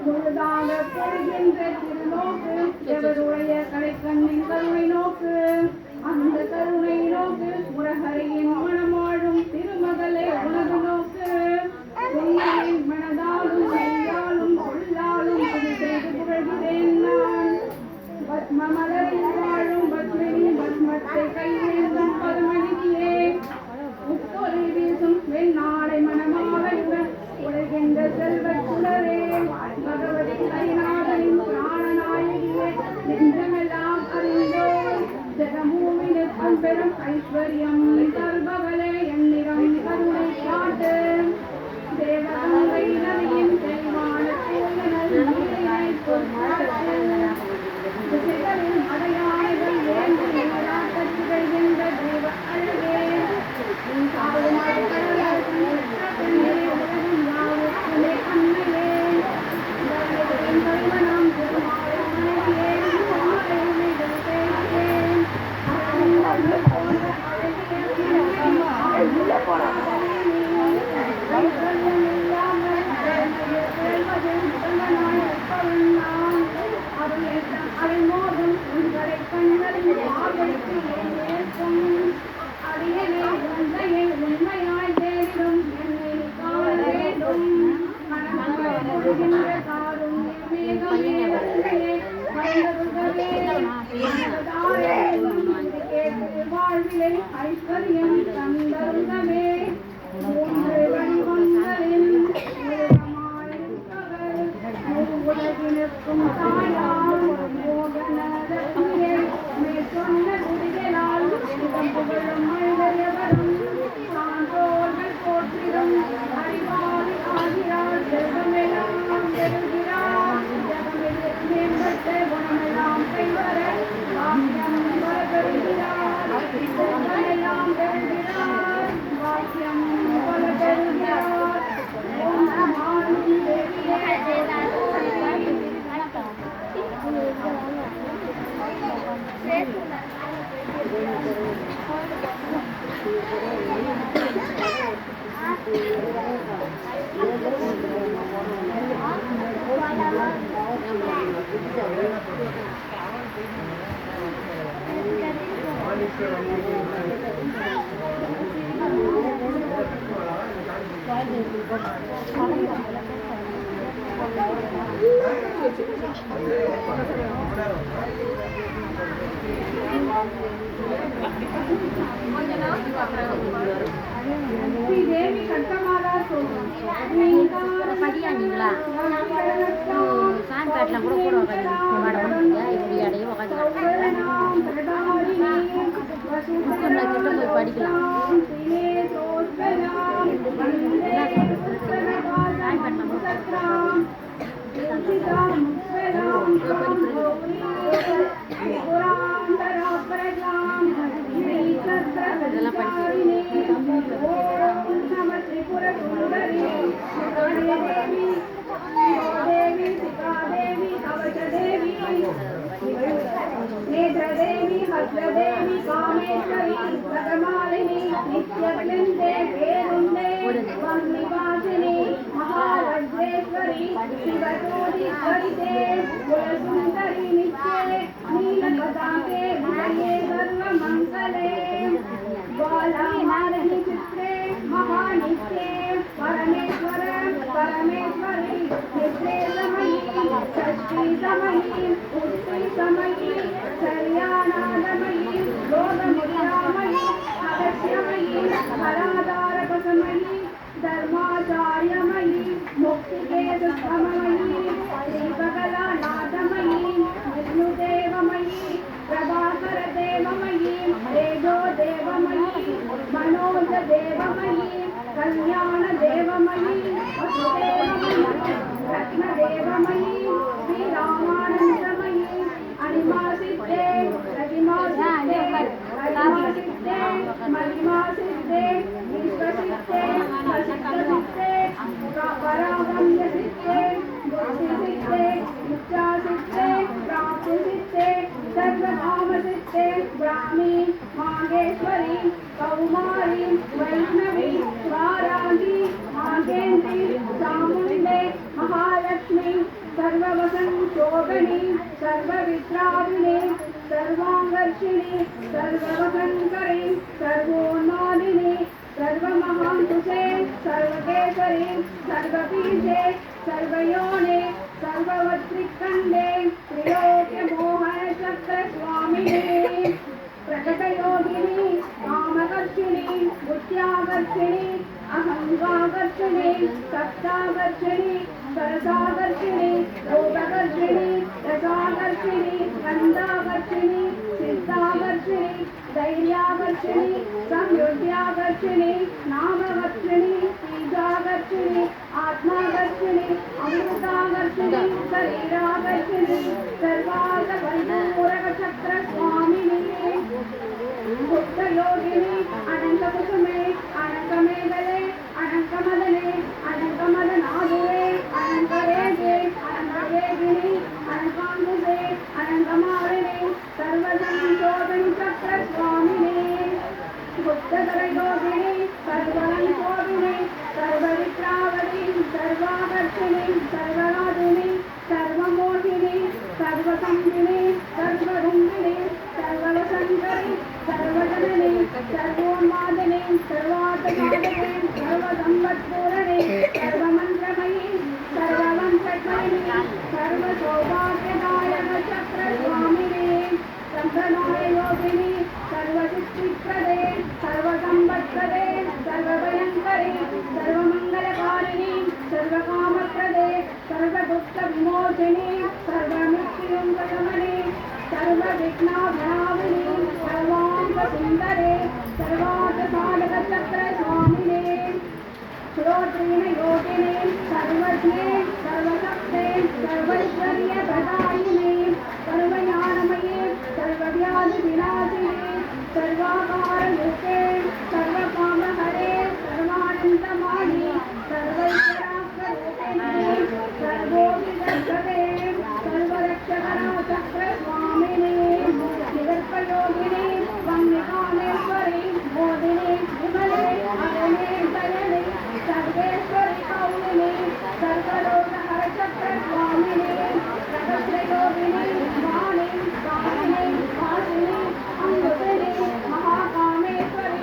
முழுதாக பொழுகின்ற திருநோக்கு எவருடைய கடைக்கண்ணின் கருணை நோக்கு அந்த கருணை நோக்கு முரகரையின் மனமாழும் திருமகளே உலகு நோக்கு உன்னையின் மனதாலும் கையாலும் சொல்லாலும் துணை செய்து புகழ்கிறேன் நான் பத்ம மலரில் வாழும் பத்மினி பத்மத்தை கைவேந்தும் பதுமணியே முப்பொலி வீசும் வெண்ணாடை மணமாலையுடன் உலகின்ற செல்வச் சுடரே பகவதி கைநாதனின் பிராணநாயகியே நெஞ்சமெல்லாம் அறிந்தோர் ஜெகமூவினுக்கும் பெரும் ஐஸ்வர்யம் தருபவளே என்னிடம் கருணை காட்டு தேவகங்கை நதியின் தெளிவான தூயனல் நீரினை திசைகளில் மடையானைகள் வேண்டு நிலராட்டச் சிதைகின்ற தெய்வ அழகே அருள்மோதும் உங்களை கண்களின் பார்வைக்கு ஏற்கும் அடியனை உண்மையை உண்மையாய் தேடிடும் என்னை காண வேண்டும் மனமொழுகின்ற காரும் மேகமே வந்தே வந்தருகவே கேட்டு வாழ்விலை ஐஸ்வர்யம் தந்தருகவே மூன்று வடிவங்களில் உலகினுக்கும் தாயார் மோகனரத்தியை மேற்கொண்ட குடிகளால் புகழும் மனிதர்களும் சான்றோர்கள் போற்றிடும் அறிவாளி ஆகிறார் செல்வமெல்லாம் பெறுகிறார் மேம்பட்ட குணமெல்லாம் கைவர வாக்கியம் பெறுகிறார் செல்வமெல்லாம் பெறுகிறார் வாக்கியம் பல பெறுகிறார் ஓம் நமாமி தேவியே ஸ்ரீதேவி கட்டமாதா படியாங்களா சாயங்காட்டில் கூட உட்காந்து இப்படி இடையே உட்காந்து புத்தகங்களை கிட்ட போய் படிக்கலாம். नेत्रदेवी हस्तदेवी कामेश्वरी जगमालिनी नित्यक्लिन्दे पेरुन्दे वह्निवासिनी महावज्रेश्वरी शिवज्योतिस्वरिते कुलसुन्दरी नित्ये नीलपताके विजये सर्वमङ्गले बालामालिनी चित्रे महानित्ये परमेश्वर परमेश्वरी नित्ये समयी षष्ठी समयी पुष्टि समयी कल्याणादमयी लोकमुद्रामयी अगस्त्यमयी हराधारकसमयी धर्माचार्यमयी मुक्तिकेतुसमयी श्रीपकलानाथमयी विष्णुदेवमयी प्रभाकरदेवमयी तेजोदेवमयी मनोजदेवमयी कल्याणदेवमयी वसुदेवमयी रत्नदेवमयी श्रीरामानन्दमयी अनिमासिद्धे प्रतिमासिद्धे परिमासिद्धे महिमासिद्धे विश्वसिद्धे वसिद्धसिद्धे परागम्यसिद्धे बुद्धिसिद्धे इच्छासिद्धे प्राप्तिसिद्धे सर्वकामसिद्धे ब्राह्मी माहेश्वरी कौमारी वैष्णवी वाराही मागेन्द्री चामुण्डे महालक्ष्मी सर्ववसन्तशोभनी सर्वविद्राविणे सर्वाङ्गर्षिणी सर्ववसङ्करी सर्वोन्मादिनी सर्वमहान्तुषे सर्वकेसरी सर्वबीजे सर्वयोने सर्ववत्रिकण्डे त्रिलोक्यमोहनचक्रस्वामिने प्रकटयोगिनी कामकर्षिणी बुद्ध्याकर्षिणी अहङ्गाकर्षिणी सत्ताकर्षिणी सरसाकर्षिणी रूपकर्षिणी रसाकर्षिणी गन्धाकर्षिणी सिद्धाकर्षिणी धैर्याकर्षिणी संयुक्त्याकर्षिणी नामकर्षिणी बीजाकर्षिणी आत्माकर्षिणी अमृताकर्षिणी शरीराकर्षिणी सर्वार्थपरिपूरकचक्रस्वामिनी बुद्धयोगिनी अनन्तकुसुमे अनन्तमेखले अनन्तमदने अनन्तमदनादुरे अनन्तरेगे अनन्तवेगिनी अनन्ताङ्कुशे अनन्तमालिने सर्वसंशोधनचक्रस्वामिने बुद्धकरयोगिनी सर्वलङ्कोगिनी सर्ववित्रावती सर्वाकर्षिणी सर्वराधिनी सर्वमोहिनी सर्वसंगिनी सर्वरुङ्गिणी सर्ववसङ्करी सर्वजननी सर्वोन्मादिनी सर्वार्थसाधके सर्वसम्पत्पूरणे सर्वमन्त्रमयी सर्वमन्त्रमयी सर्वसौभाग्यदायकचक्रस्वामिने सम्प्रदाययोगिनी सर्वसिद्धिप्रदे सर्वसम्पत्प्रदे सर्वभयङ्करी सर्वमङ्गलकारिणी सर्वकामप्रदे सर्वदुःखविमोचिनी सर्वमृत्युञ्जगमने सर्वविघ्नाभयाविनी सर्वाङ्गसुन्दरे सर्वार्थसाधकचक्रस्वामिने श्रोत्रेण सर्वज्ञे सर्वशक्ते सर्वैश्वर्यप्रदायिने सर्वज्ञानमये सर्वव्याधिविनाशिने सर्वाकारयुक्ते सर्वकामहरे सर्वानन्दमानि सर्वैश्वरास्वरूपिणे सर्वोऽभिदर्शते सर्वरक्षकराचक्रस्वामिने निगर्पयोगिने वह्निकामेश्वरी मोदिने विमले अरणे दयने सर्वेश्वरी कौलिने सर्वलोकहरचक्रस्वामिने प्रगत्रयोगिने वाणी कामिने वासिने अमृतिने महाकामेश्वरी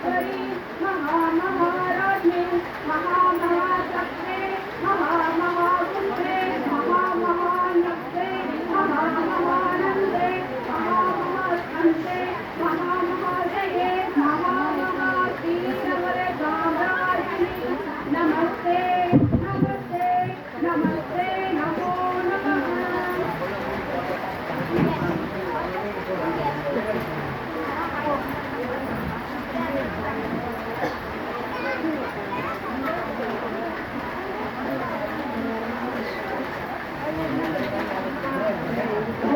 महामहेश्वरी महामहाराज्ञी महामहाशक्ते महामहापुत्रे महामहानक्ते महामहानन्दे महामहास्कन्ते महामहाजये महामहातीरवरे साम्राज्ञी नमस्ते नमस्ते नमस्ते नमो नमः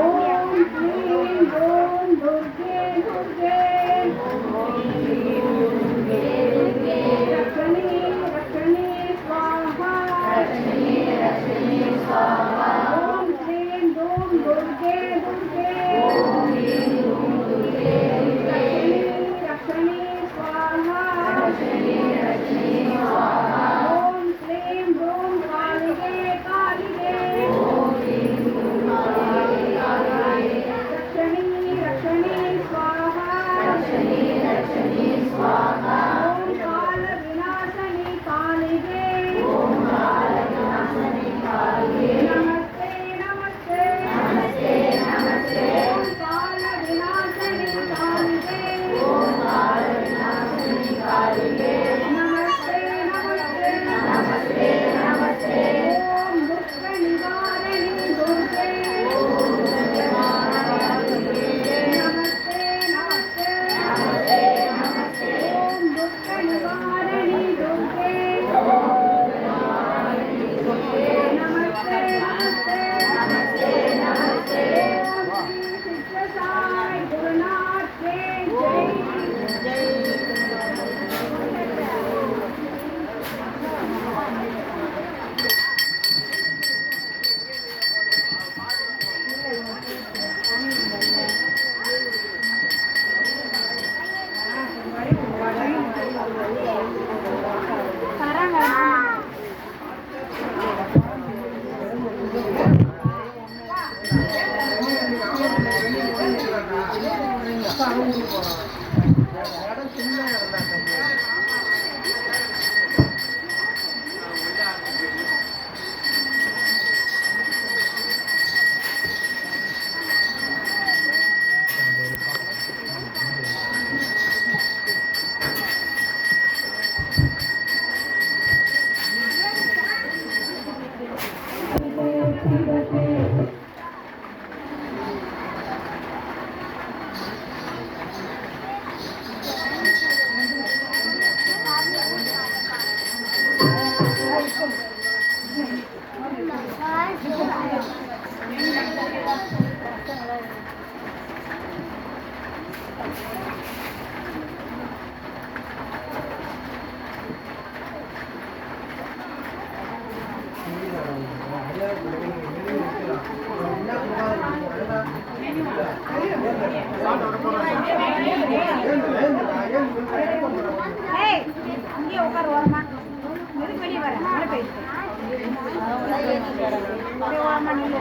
ओम क्लीं ओम दुर्गे दुर्गे रक्षणे रक्षणे स्वाहा ओम क्लीं ओम दुर्गे दुर्गे रक्षणे स्वाहा ओम क्लीं ओम कालिगे कालिगे रक्षणे रक्षणे स्वाहा ओम काल विनाशने कालिगे नमस्ते नमस्ते ओम काल विनाशने कालिगे नमस्ते नमस्ते ओम दुःख निवारिणी दुर्गे नमस्ते नमस्ते ओम दुःख निवारिणी दुर्गे नमस्ते ओम श्री सिद्ध साई गुरुनाथ के जय இடம் சின்ன இடம் தான் தம்பி. இங்கே உட்கார் ஓரமா எதுக்கு வெளியே வர மழை பெய்யுது ஓரமா நீங்க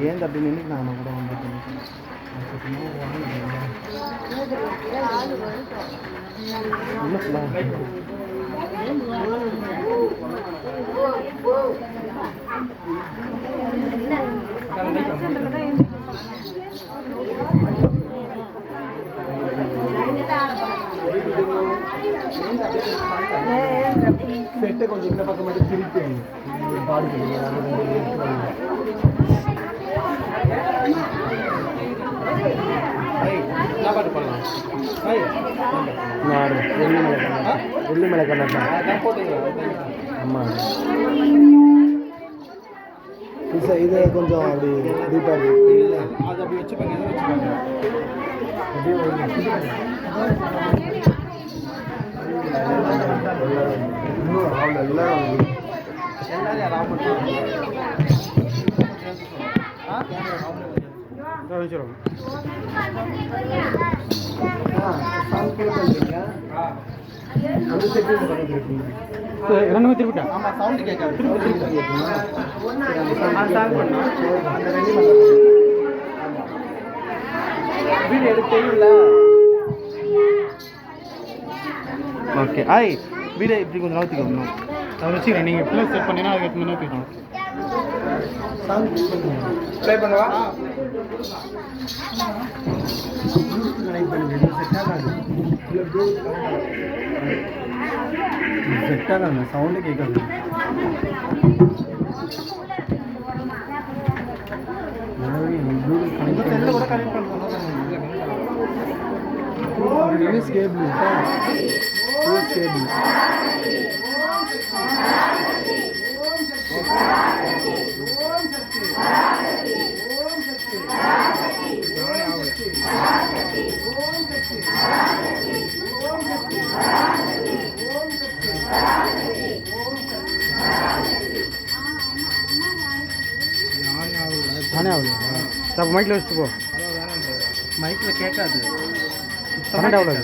ஏன் தப்பி நின்று நான் கூட வந்துட்டேன் செட்டை கொஞ்சம் இந்த பக்கம் மட்டும் திருப்பி பாடி வெள்ளிமலை கண்ணா ஆமாம் இது கொஞ்சம் அப்படி டீப்பாக இல்லை அது அப்படி வச்சுப்பாங்க இன்னும் அவ்வளோ எல்லாரும் ரெண்டுமே திருப்பிட்டா ஆமாம் சவுண்டு கேட்காது திருப்பி வீடு எடுத்து தெரியல ஓகே ஆய் வீடை இப்படி கொஞ்சம் நகர்த்திக்கணும் அதை வச்சுக்கிறேன் நீங்கள் ப்ளஸ் செட் பண்ணினா அதுக்கு முன்னே போய்க்கணும் ப்ளே பண்ணவா செட் ஆகாது சவுண்டு கேட்காது கூட கனெக்ட் பண்ணுவோம் யூஎஸ் கேபிள் யூஎஸ் கேபிள் நானே ஆகலையா அப்போ மைக்கில் வச்சுட்டு போ மைக்கில் கேட்காது கமெண்ட் ஆகல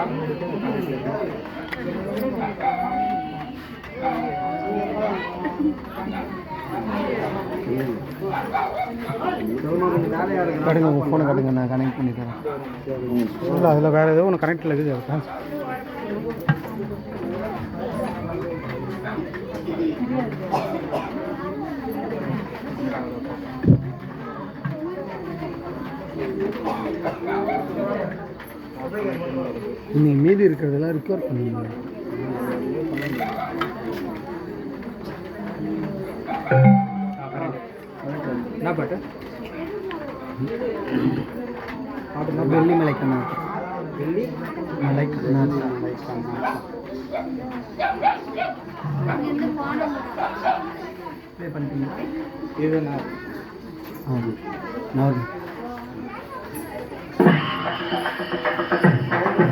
அங்கிள் காட்டுங்க உங்கள் ஃபோனை காட்டுங்க நான் கனெக்ட் பண்ணி தரேன் இல்லை அதில் வேறு ஏதோ ஒன்று கனெக்டில் இருக்குது அது நீங்கள் மீதி இருக்கிறதெல்லாம் ரிக்கவர் பண்ணுவீங்க என்ன பாட்டு பாட்டுனா வெள்ளி மலைக்கண்ணா வெள்ளி மலைக்கண்ணா ப்ளே பண்ணிட்டீங்க இது நான்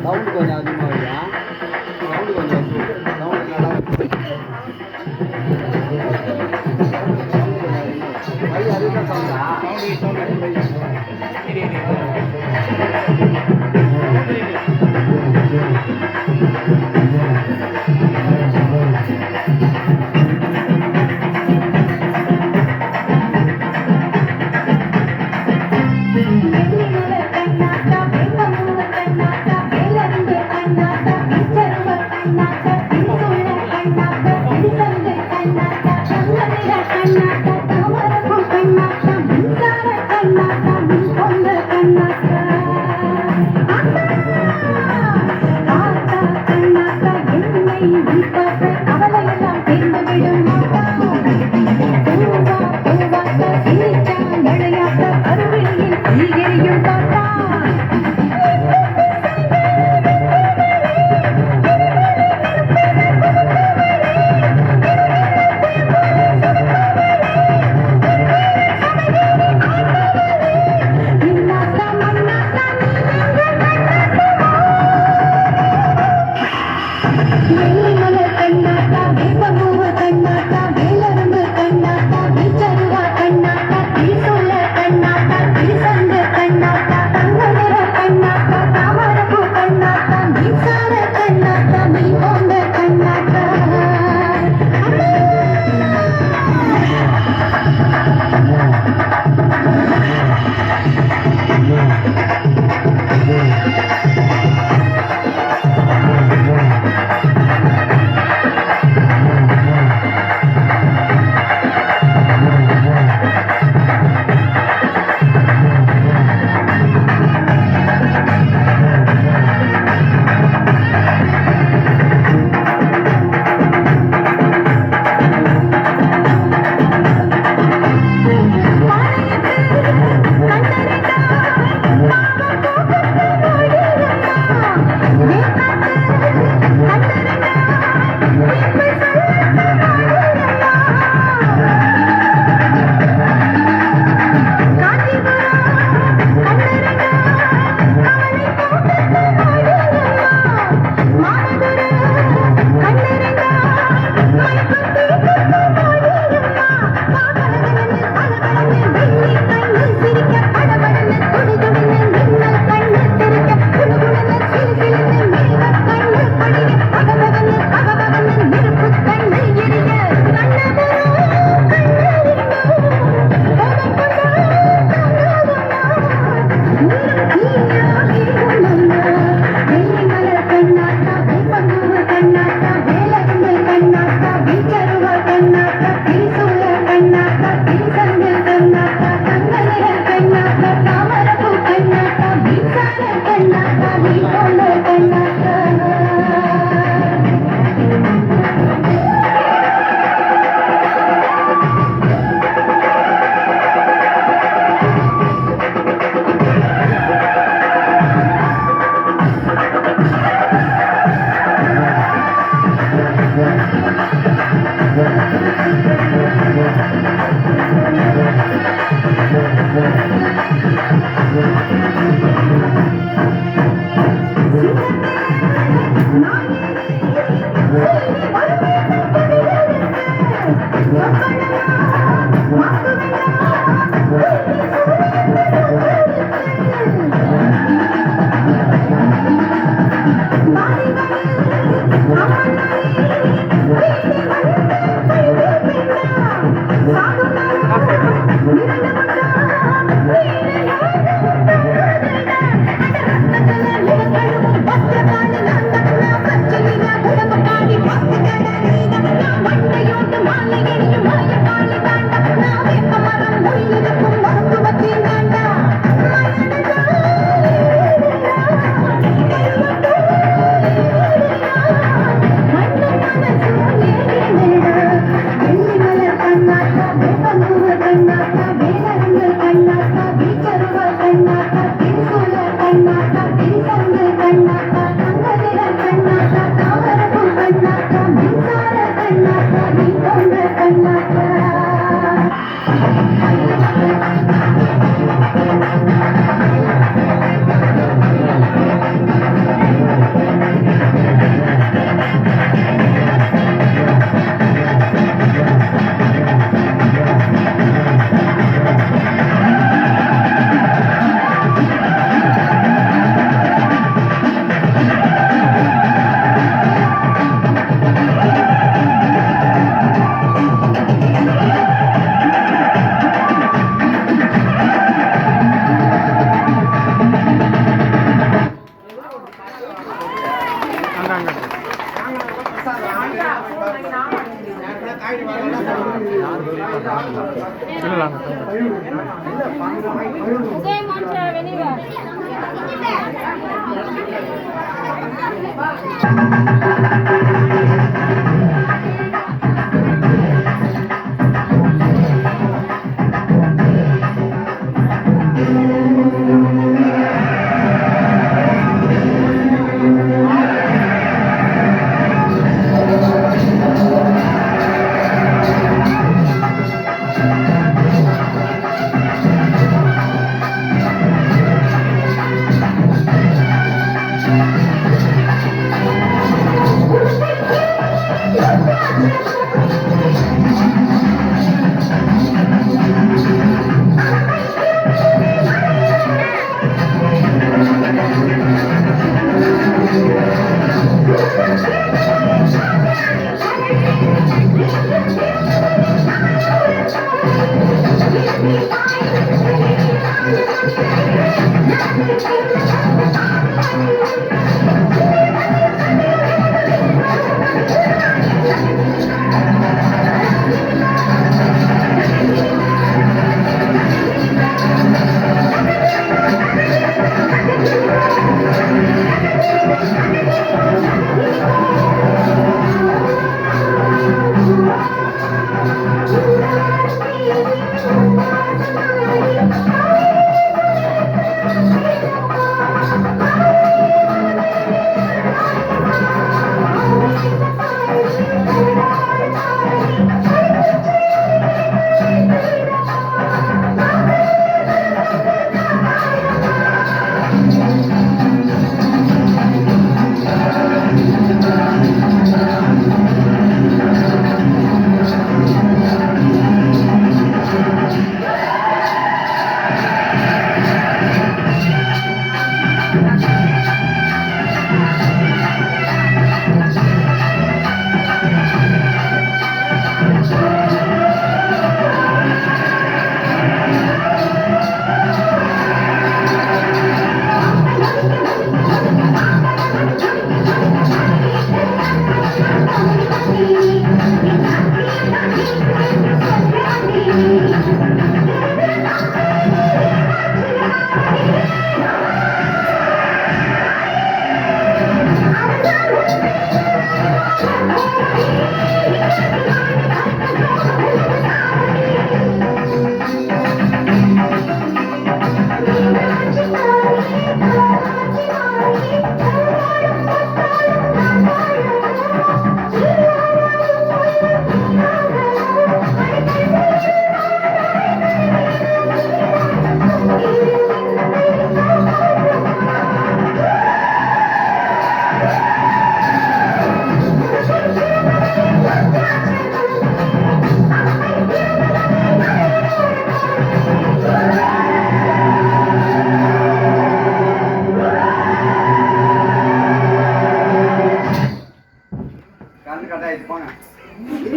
சவுண்டு கொஞ்சம் அதிகமாக இல்லையா சவுண்டு கொஞ்சம் சவுண்டு நல்லா வழி அதிகமாக சவுண்டா Kennata,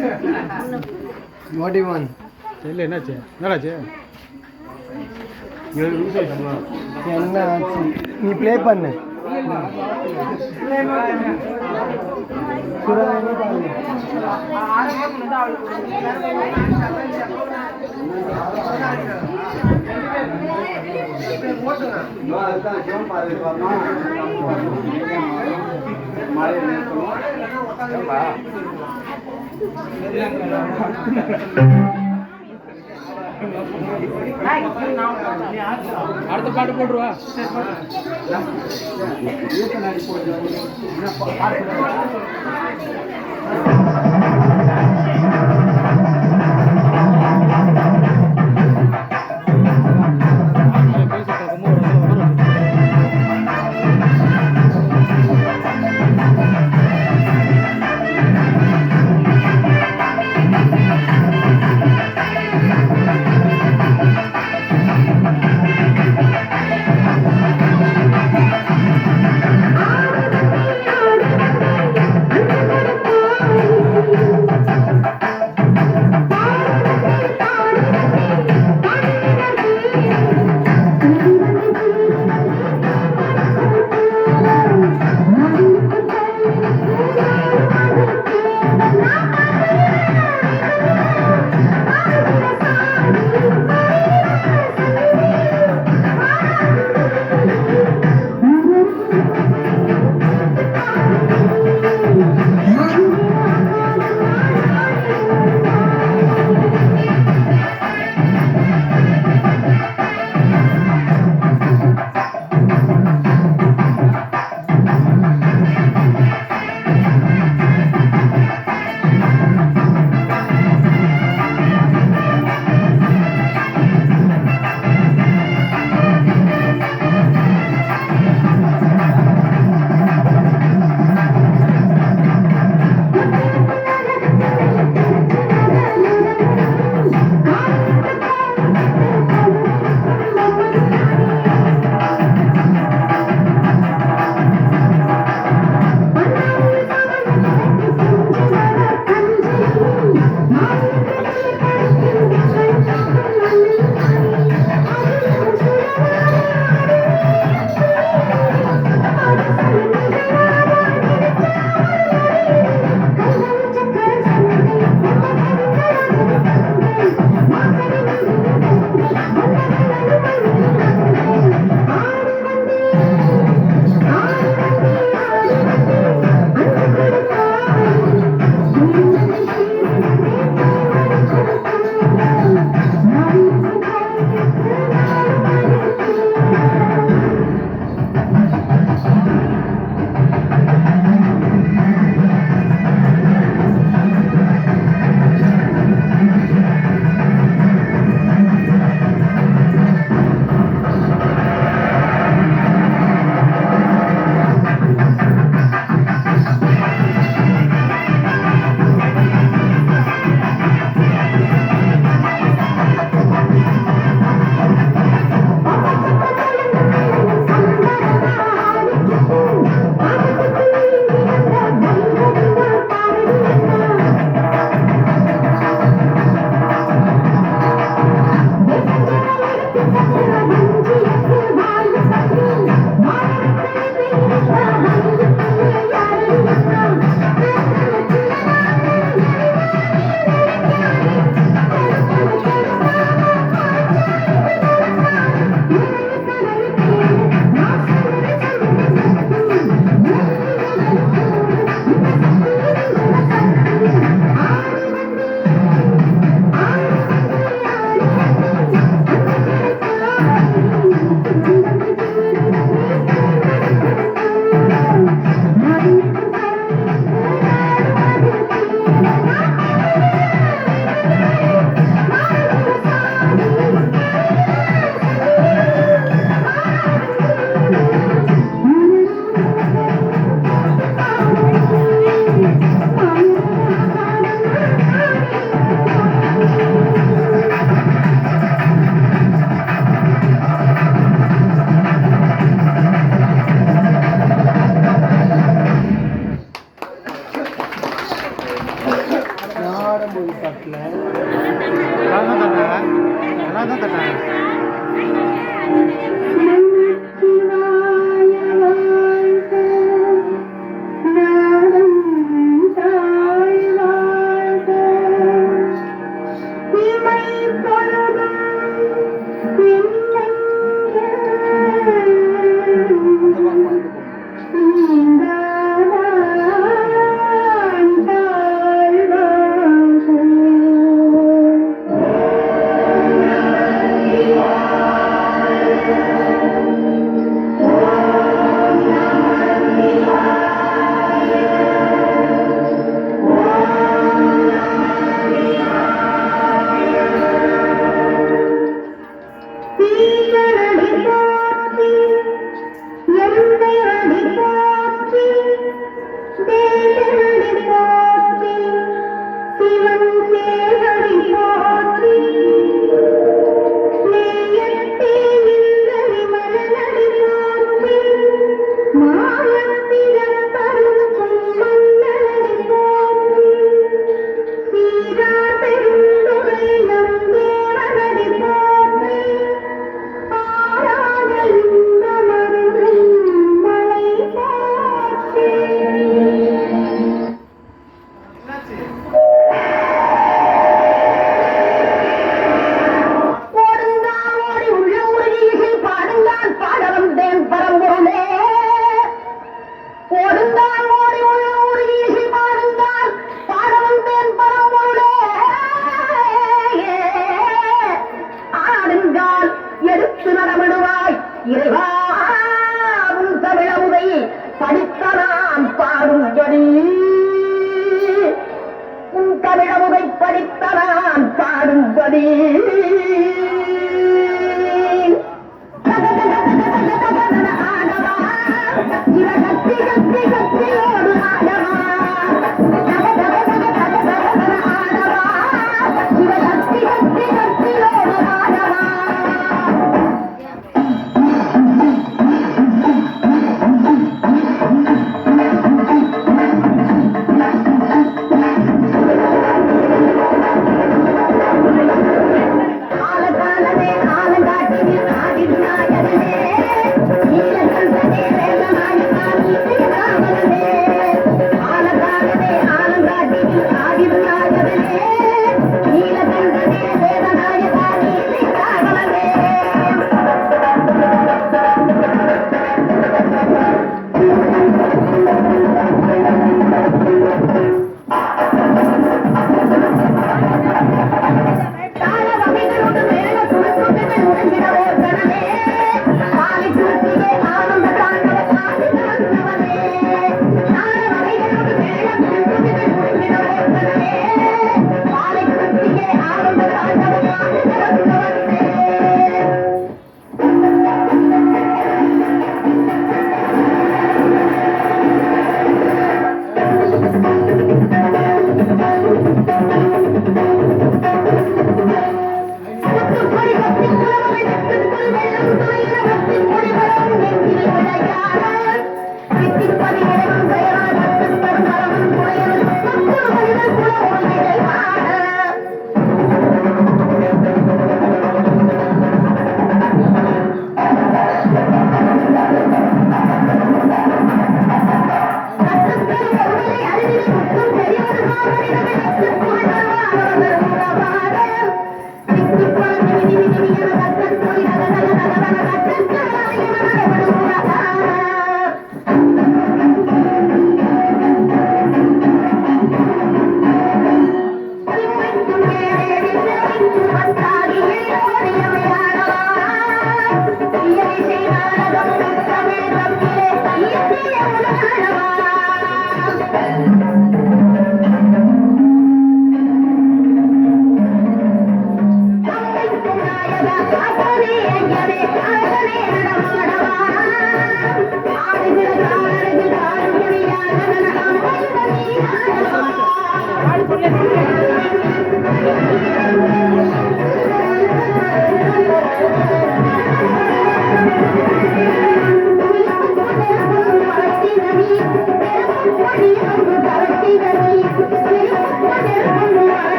41 இல்லை என்னாச்சு என்னடாச்சு என்ன ஆச்சு நீ ப்ளே பண்ணு சுரவேணி பாருங்க அடுத்த பாட்டு போட்டுருவா ஆ வீட்டில் எல்லாம் தான் தட்டாங்க எல்லாம் தான் தட்டாங்க Thank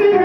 you.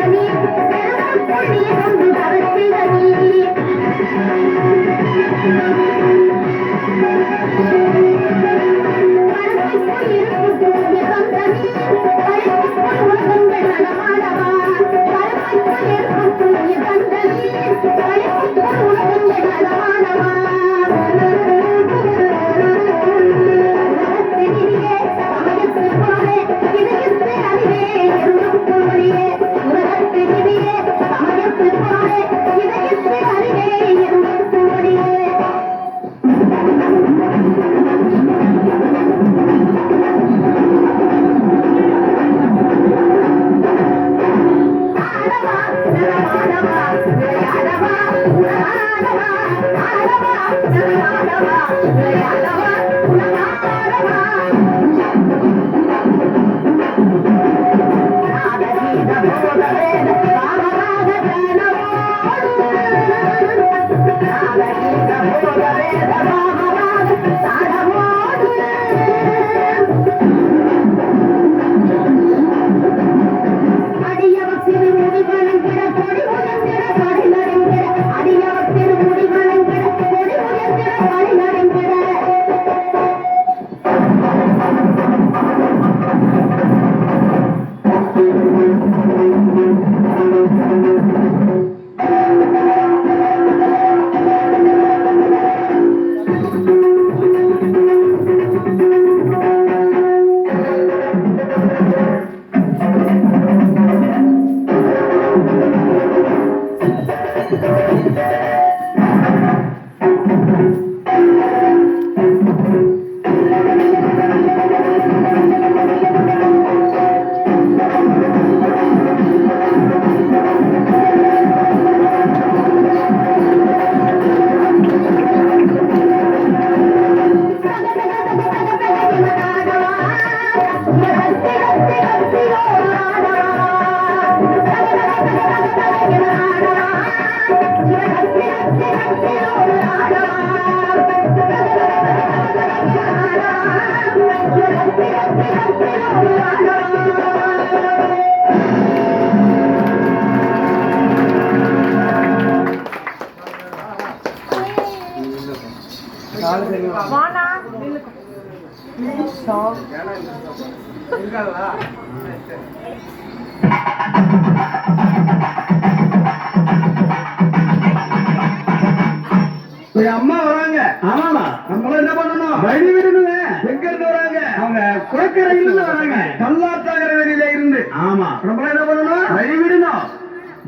அம்மா வராங்க. ஆமாமா, நம்மள என்ன பண்ணணும்? வழி விடணுங்க. எங்க இருந்து வராங்க? அவங்க குளக்கரையில இருந்து வராங்க. கல்லாத்தாகர வெளியில இருந்து. ஆமா, நம்மள என்ன பண்ணணும்? வழி விடணும்.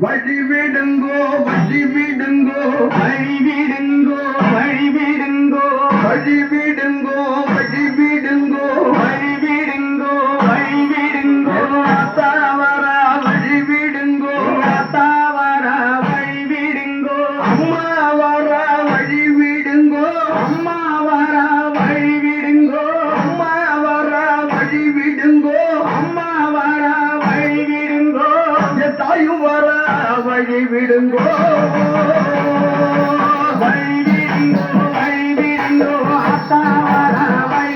வழி விடுங்கோ, வழி விடுங்கோ, வழி விடுங்கோ, வழி விடுங்கோ, வழி விடுங்கோ, வழி விடுங்கோ, வழி விடுங்கோ, வழி விடுங்கோ, தாவரா வழி விடுங்கோ, தாவரா வழி விடுங்கோ, அம்மா வரா வழி விடுங்கோ, அம்மா வரா வழி விடுங்கோ, அம்மா வரா வழி விடுங்கோ, அம்மா வரா வழி விடுங்கோ, என் தாயும் வரா வழி விடுங்கோ, வழி விடுங்கோ, வழி விடுங்கோ, அத்தா வரா வழி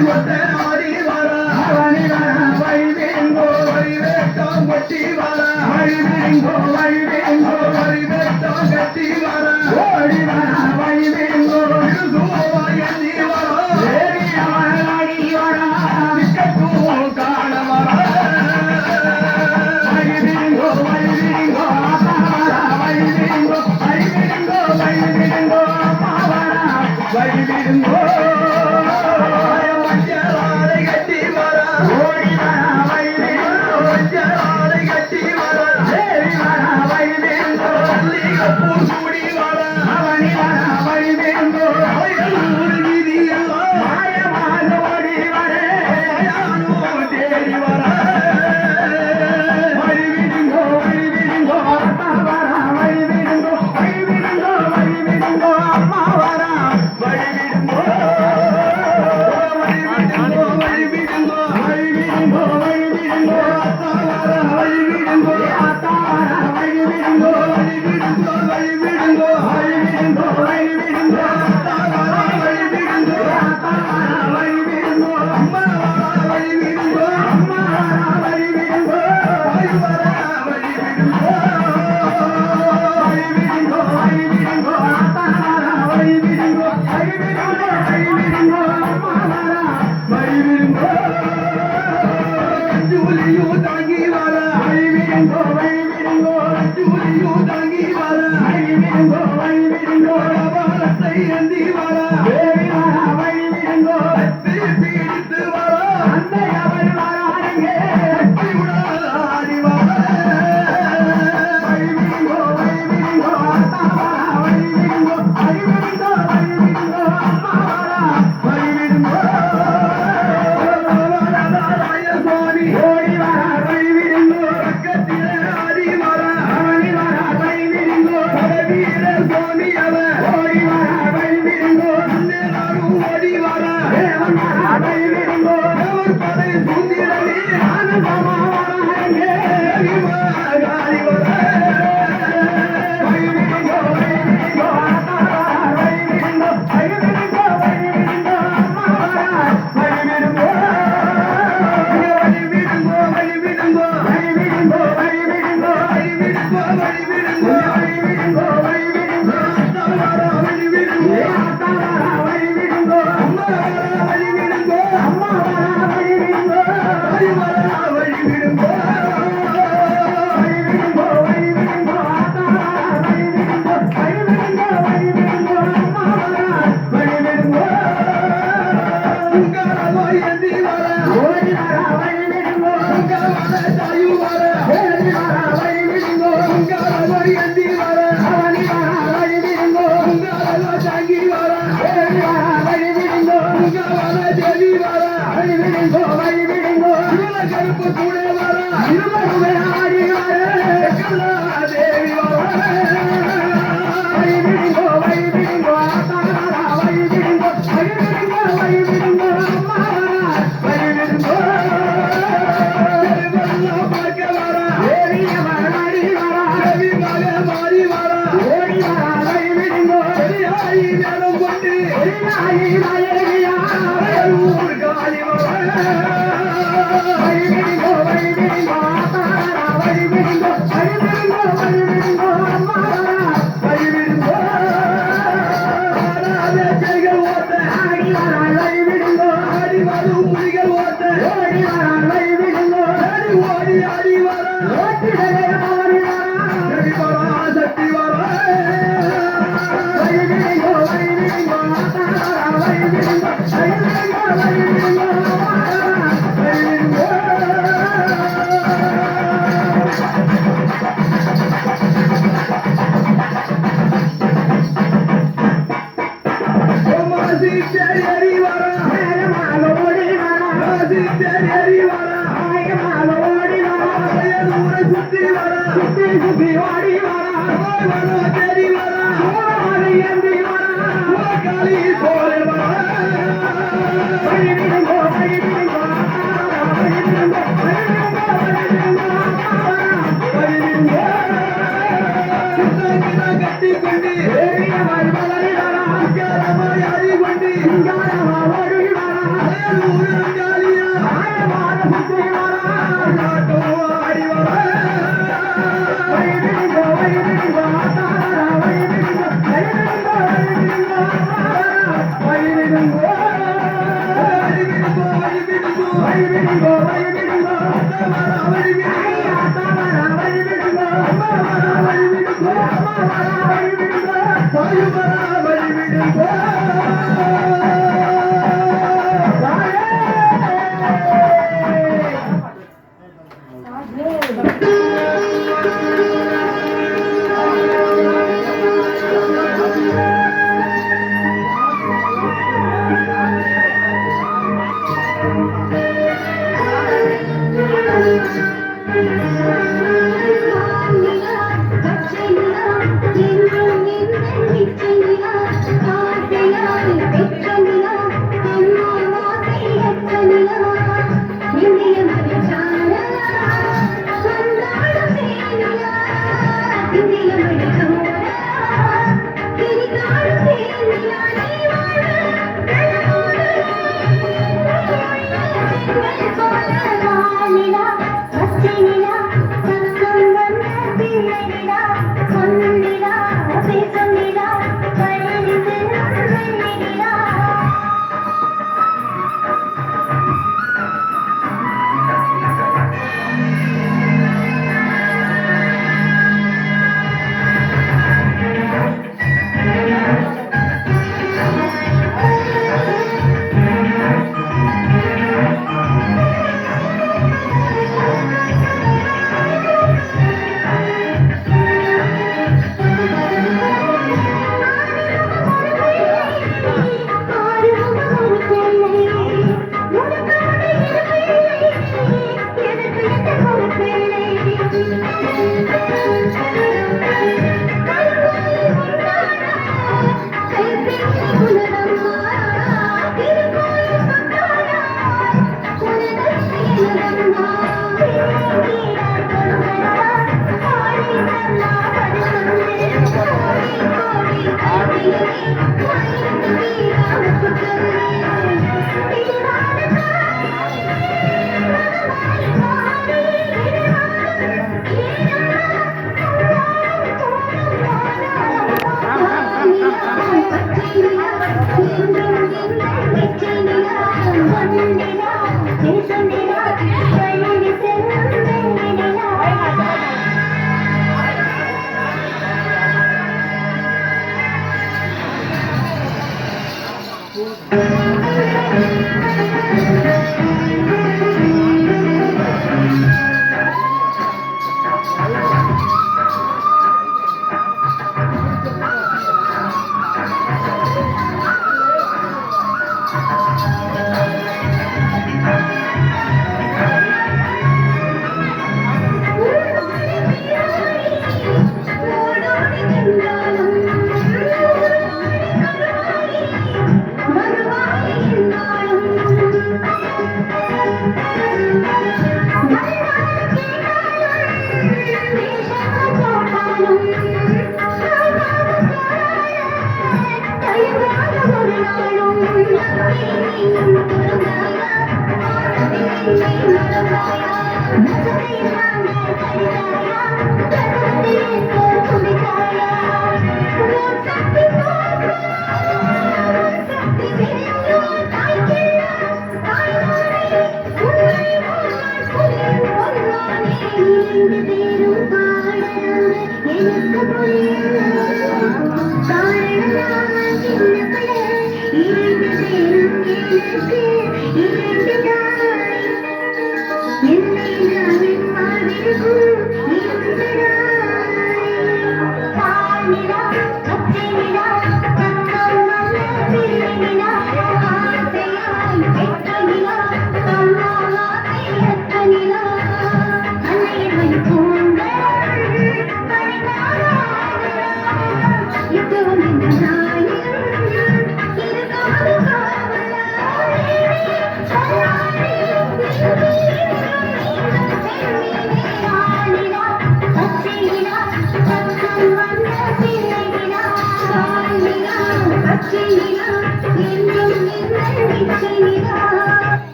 கொட்ட ஆடி வர அவனி வர வைவேங்கோ வைவேட்டம் கொட்டி வர வைவேங்கோ வைவேங்கோ வைவேட்டம் கட்டி வர ஓடி வர வைவேங்கோ சோவாயி வர தேவி அவளாடி வர நிக்கட்டும் காண வர வைவேங்கோ வைவேங்கோ அப்பா வர வைவேங்கோ வைவேங்கோ வைவேங்கோ அப்பா வர வைவேங்கோ கட்டி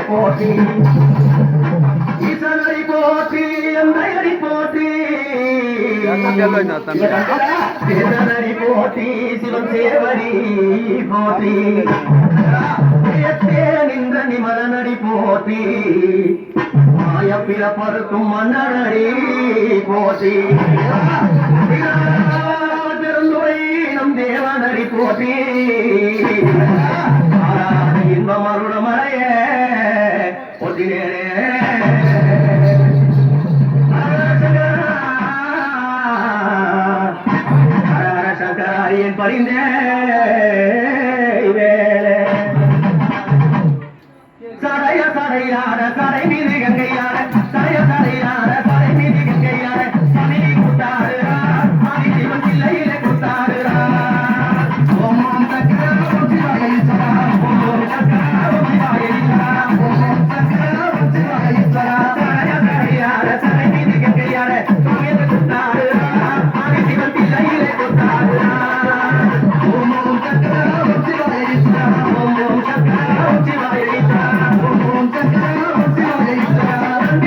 போற்றி ஈசனடி போற்றி எந்தையடி போற்றி சேதனடி போற்றி சிவன் சேவடி போற்றி நின்ற நிமலனடி போற்றி மாய பிறப்பருக்கும் மன்னனடி போற்றி பெருந்துரை நம் தேவனடி போற்றி இன்பம் அருளமலைய ஒத்தினேனே சங்கராரியன் பறிந்தே வேலே சடைய சடையாட சடை மீது கங்கையாட சடைய சடையாட சடை மீது கங்கையாட சனி குத்தாடுறா சனி சிவன் பிள்ளையிலே குத்தாடுறா ஓம் சக்கரம் சிவாய சரா ஓம் சக்கரம் சிவாய சரா ஓம் சக்கரம் சிவாய சரா சடைய சடையாட சடை மீது கங்கையாட சனி குத்தாடுறா சனி சிவன் பிள்ளையிலே குத்தாடுறா ஓம் சக்கரம் சிவாய சரா ஓம் சக்கரம் சிவாய சரா ஓம் சக்கரம் சிவாய சரா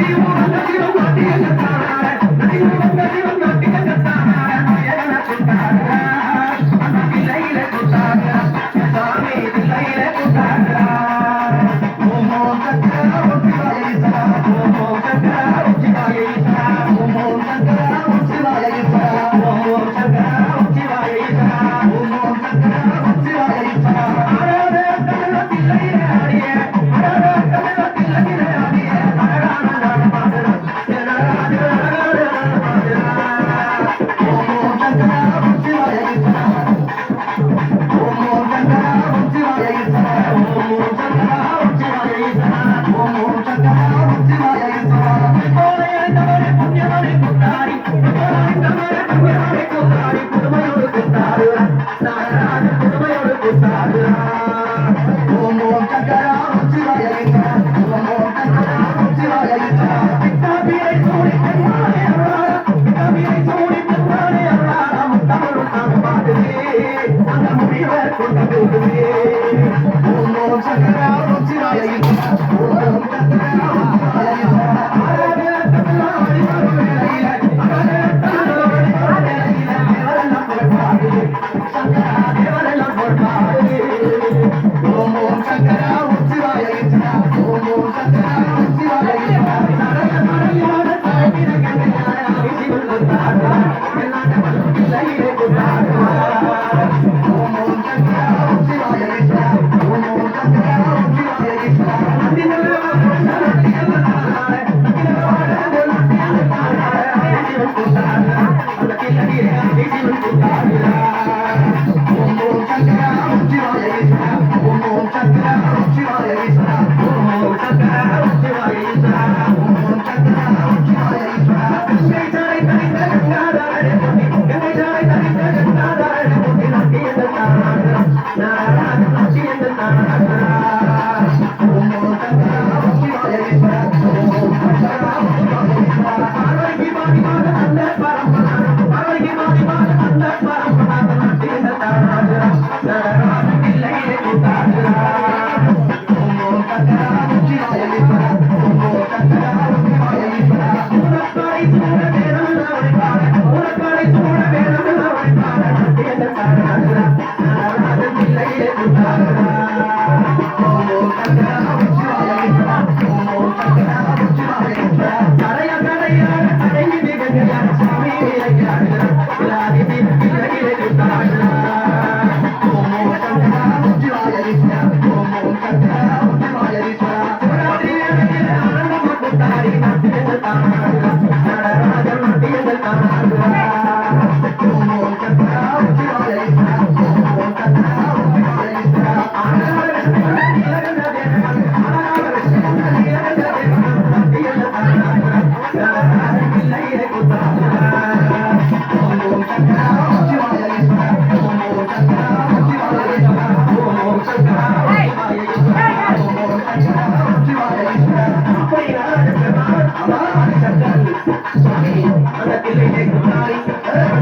அந்த பிள்ளையை கொண்டாடி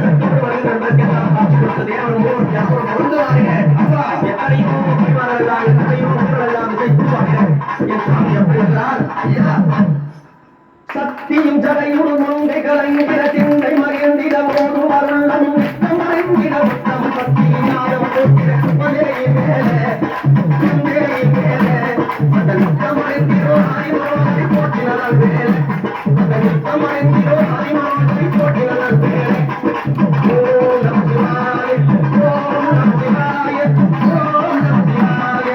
நண்பர்களெல்லாம் காட்சி கொடுத்த தேவன் யாரும் பொருந்துவாங்க. எத்தனையோ பரிமாறலாம், எத்தனையோ எல்லாம் செய்வாங்க. என் சாமி எப்படி என்றால் ஐயா சக்தியும் ஜடையுடன் மங்கை கலைஞர சிந்தை மகிழ்ந்திட போது அருளம் நித்தம் மறைந்திட உத்தம் சக்தியாரம் போட்டிட மலையை மேலே அந்த நித்தம் மறைந்திரோ அறிமுகத்தை போட்டினால் மேலே அந்த நித்தம் மறைந்திரோ அறிமுகத்தை போட்டினால் மேலே ஓம் நம சிவாய ஓம் நம சிவாய ஓம் நம சிவாய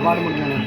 பாடு முடிஞ்சானே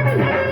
Thank you.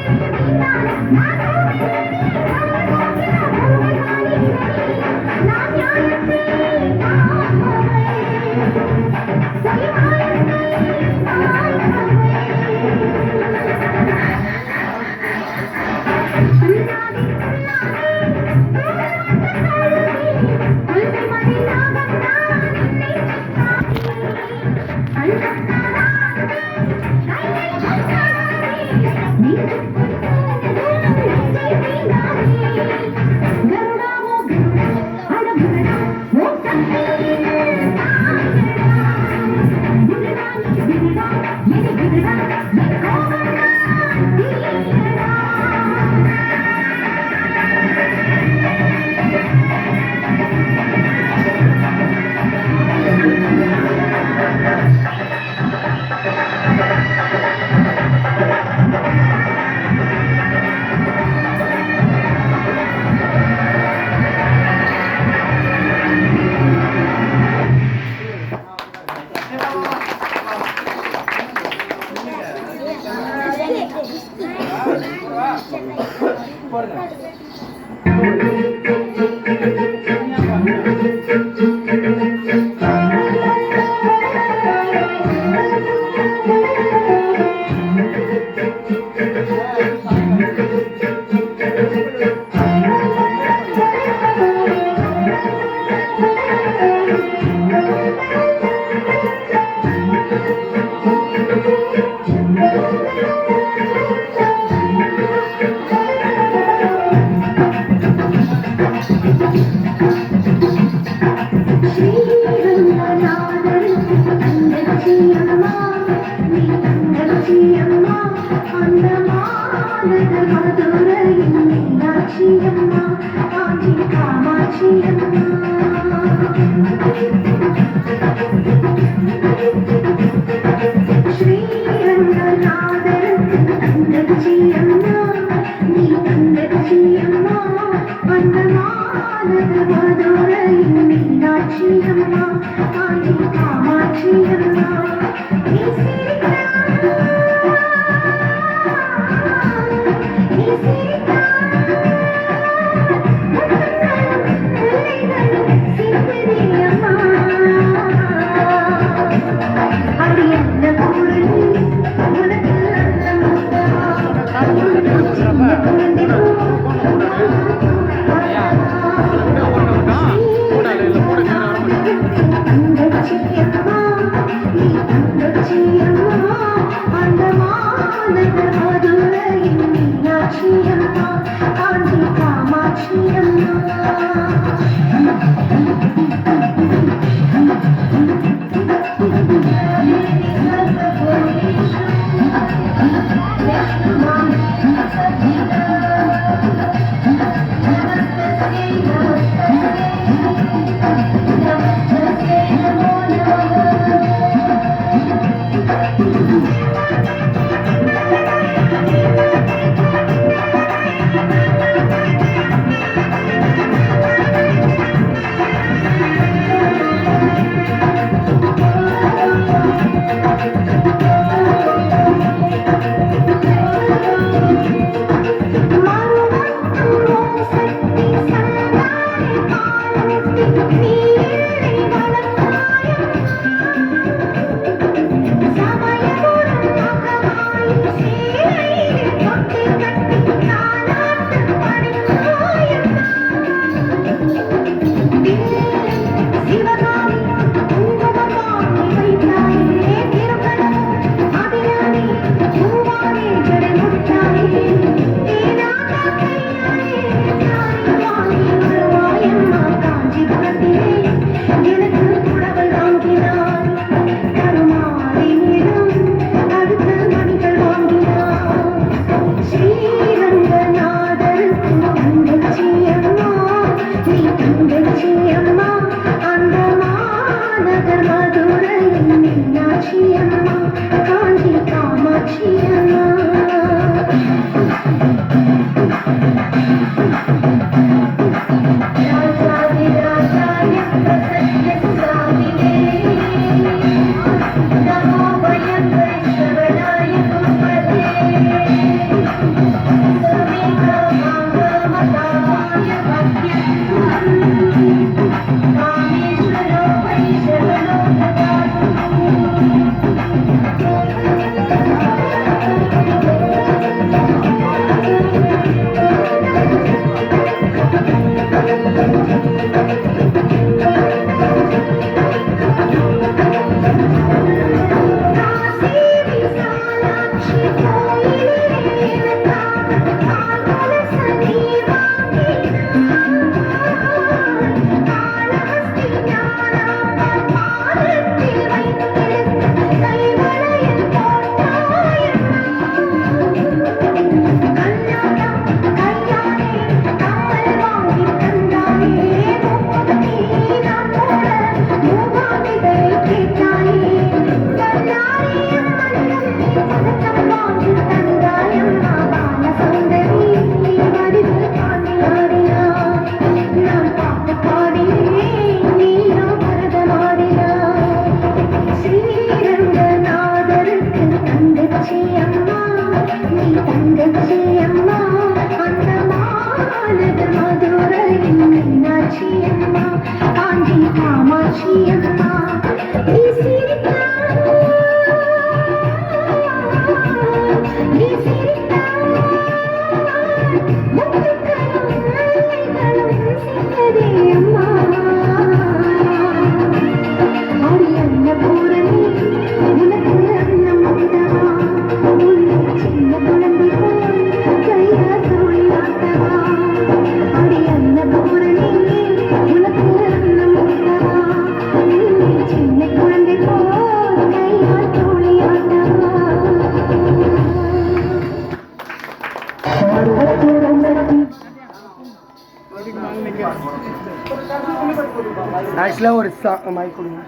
ஆக்சுவலாக ஒரு மைக் கொடுங்க.